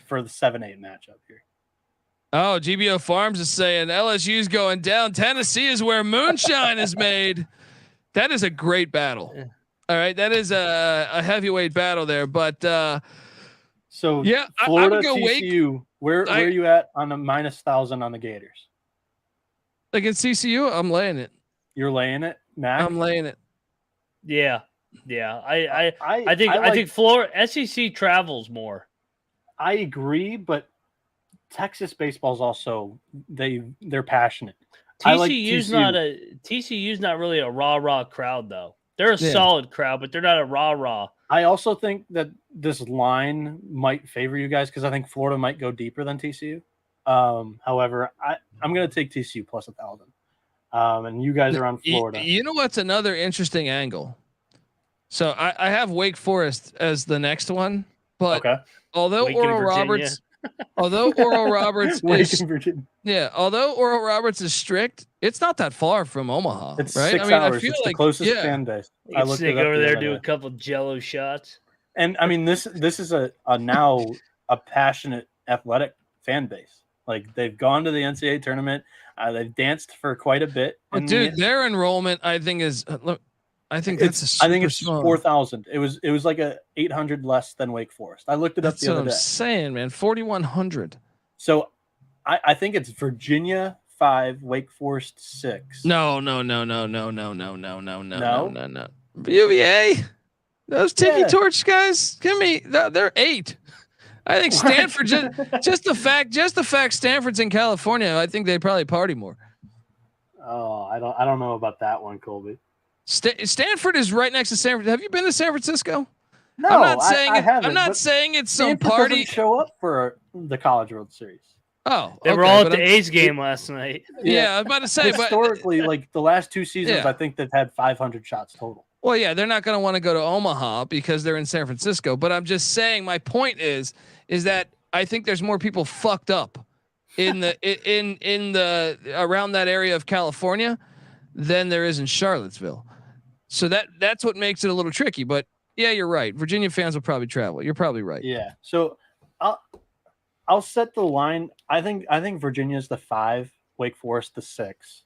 for the 7-8 matchup here. Oh, GBO Farms is saying LSU's going down. Tennessee is where moonshine is made. That is a great battle. Yeah. All right, that is a heavyweight battle there. But so yeah, Florida, I would go TCU. Wake. Where are you at on the minus 1,000 on the Gators? Against TCU, I'm laying it. You're laying it, Mac? I'm laying it. Yeah. I think Florida SEC travels more. I agree, but Texas baseball is also they're passionate. TCU's not really a rah crowd though. They're a solid crowd, but they're not a rah. I also think that this line might favor you guys because I think Florida might go deeper than TCU. However, I'm going to take TCU plus 1,000. And you guys are on Florida. You know what's another interesting angle? So I have Wake Forest as the next one, but although Oral Roberts is strict, it's not that far from Omaha. It's right? 6 hours. It's the closest fan base. I looked over there, do a couple Jell-o shots. And I mean, this is a now a passionate athletic fan base. Like they've gone to the NCAA tournament. They've danced for quite a bit. But dude, their enrollment, I think is. I think it's 4,000. It was like a 800 less than Wake Forest. I looked it up the other day. That's what I'm saying, man. 4,100. So I think it's Virginia 5, Wake Forest 6. No. UVA. Those Tiki Torch guys, give me. They're 8. I think Stanford just the fact Stanford's in California. I think they probably party more. Oh, I don't know about that one, Colby. Stanford is right next to San Francisco. Have you been to San Francisco? No, I'm not saying I haven't. I'm not saying it's some Stanford party. Doesn't show up for the College World Series. Oh, they were all at the A's game last night. Yeah, I was about to say. Historically, like the last 2 seasons, I think they've had 500 shots total. Well, yeah, they're not going to want to go to Omaha because they're in San Francisco. But I'm just saying, my point is that I think there's more people fucked up in the around that area of California than there is in Charlottesville. So that's what makes it a little tricky. But yeah, you're right. Virginia fans will probably travel. You're probably right. Yeah. So I'll set the line. I think Virginia's the 5, Wake Forest the 6.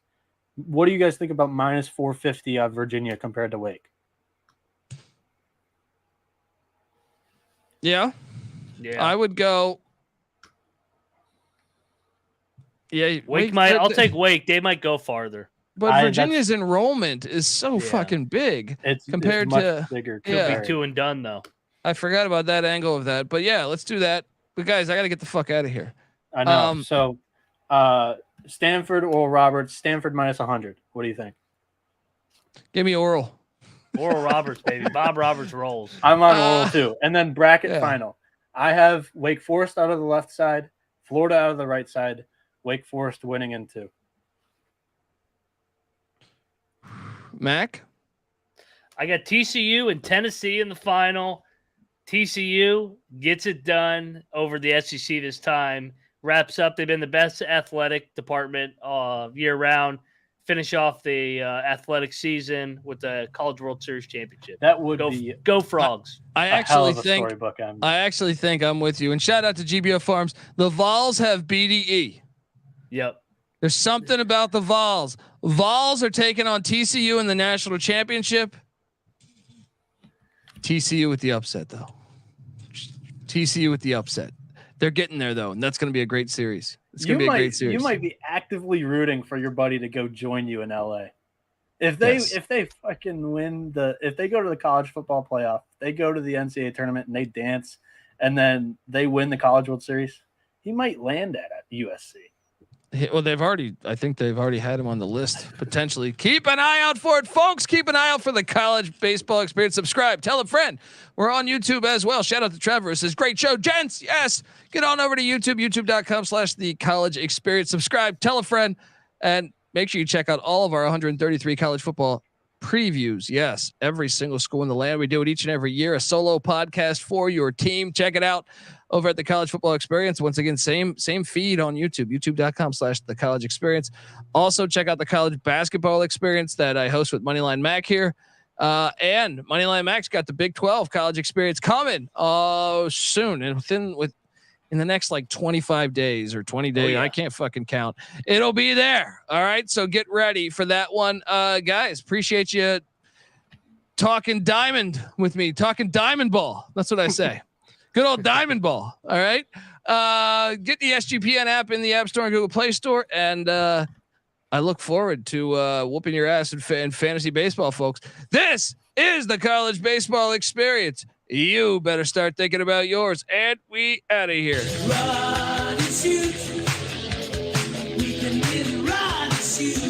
What do you guys think about minus 450 on Virginia compared to Wake? Yeah. Yeah. I would go. Yeah, Wake might. I'll take Wake. They might go farther. But Virginia's enrollment is so Yeah. fucking big compared it's much to bigger. Could be 2 and done though. I forgot about that angle of that, but yeah, let's do that. But guys, I got to get the fuck out of here. I know. So, Stanford or Roberts? Stanford minus 100. What do you think? Give me Oral. Oral Roberts, baby. Bob Roberts rolls. I'm on Oral too. And then bracket final. I have Wake Forest out of the left side, Florida out of the right side. Wake Forest winning in 2. Mac? I got TCU and Tennessee in the final. TCU gets it done over the SEC this time. Wraps up. They've been the best athletic department year round. Finish off the athletic season with the College World Series championship. That would go Frogs. I actually think I'm with you. And shout out to GBO Farms. The Vols have BDE. Yep. There's something about the Vols. Vols are taking on TCU in the national championship. TCU with the upset, though. TCU with the upset. They're getting there though, and that's going to be a great series. It's going to be a great series. You might be actively rooting for your buddy to go join you in LA. If they fucking win if they go to the college football playoff, they go to the NCAA tournament and they dance, and then they win the College World Series, he might land at USC. Well, I think they've already had him on the list potentially. Keep an eye out for it, folks. Keep an eye out for the College Baseball Experience. Subscribe, tell a friend. We're on YouTube as well. Shout out to Trevor. It says great show, gents. Yes, get on over to YouTube, youtube.com/the College Experience. Subscribe, tell a friend, and make sure you check out all of our 133 college football previews. Yes, every single school in the land. We do it each and every year. A solo podcast for your team. Check it out over at the College Football Experience. Once again, same feed on YouTube, youtube.com/the College Experience. Also check out the College Basketball Experience that I host with Moneyline Mac here. And Moneyline Mac's got the Big 12 College Experience coming soon, and in the next like 25 days or 20 days. I can't fucking count. It'll be there. All right. So get ready for that one. Guys, appreciate you talking diamond with me, talking diamond ball. That's what I say. Good old diamond ball. All right. Get the SGPN app in the App Store and Google Play Store. And I look forward to whooping your ass in fantasy baseball, folks. This is the College Baseball Experience. You better start thinking about yours. And we out of here. Run and shoot. We can really run and shoot.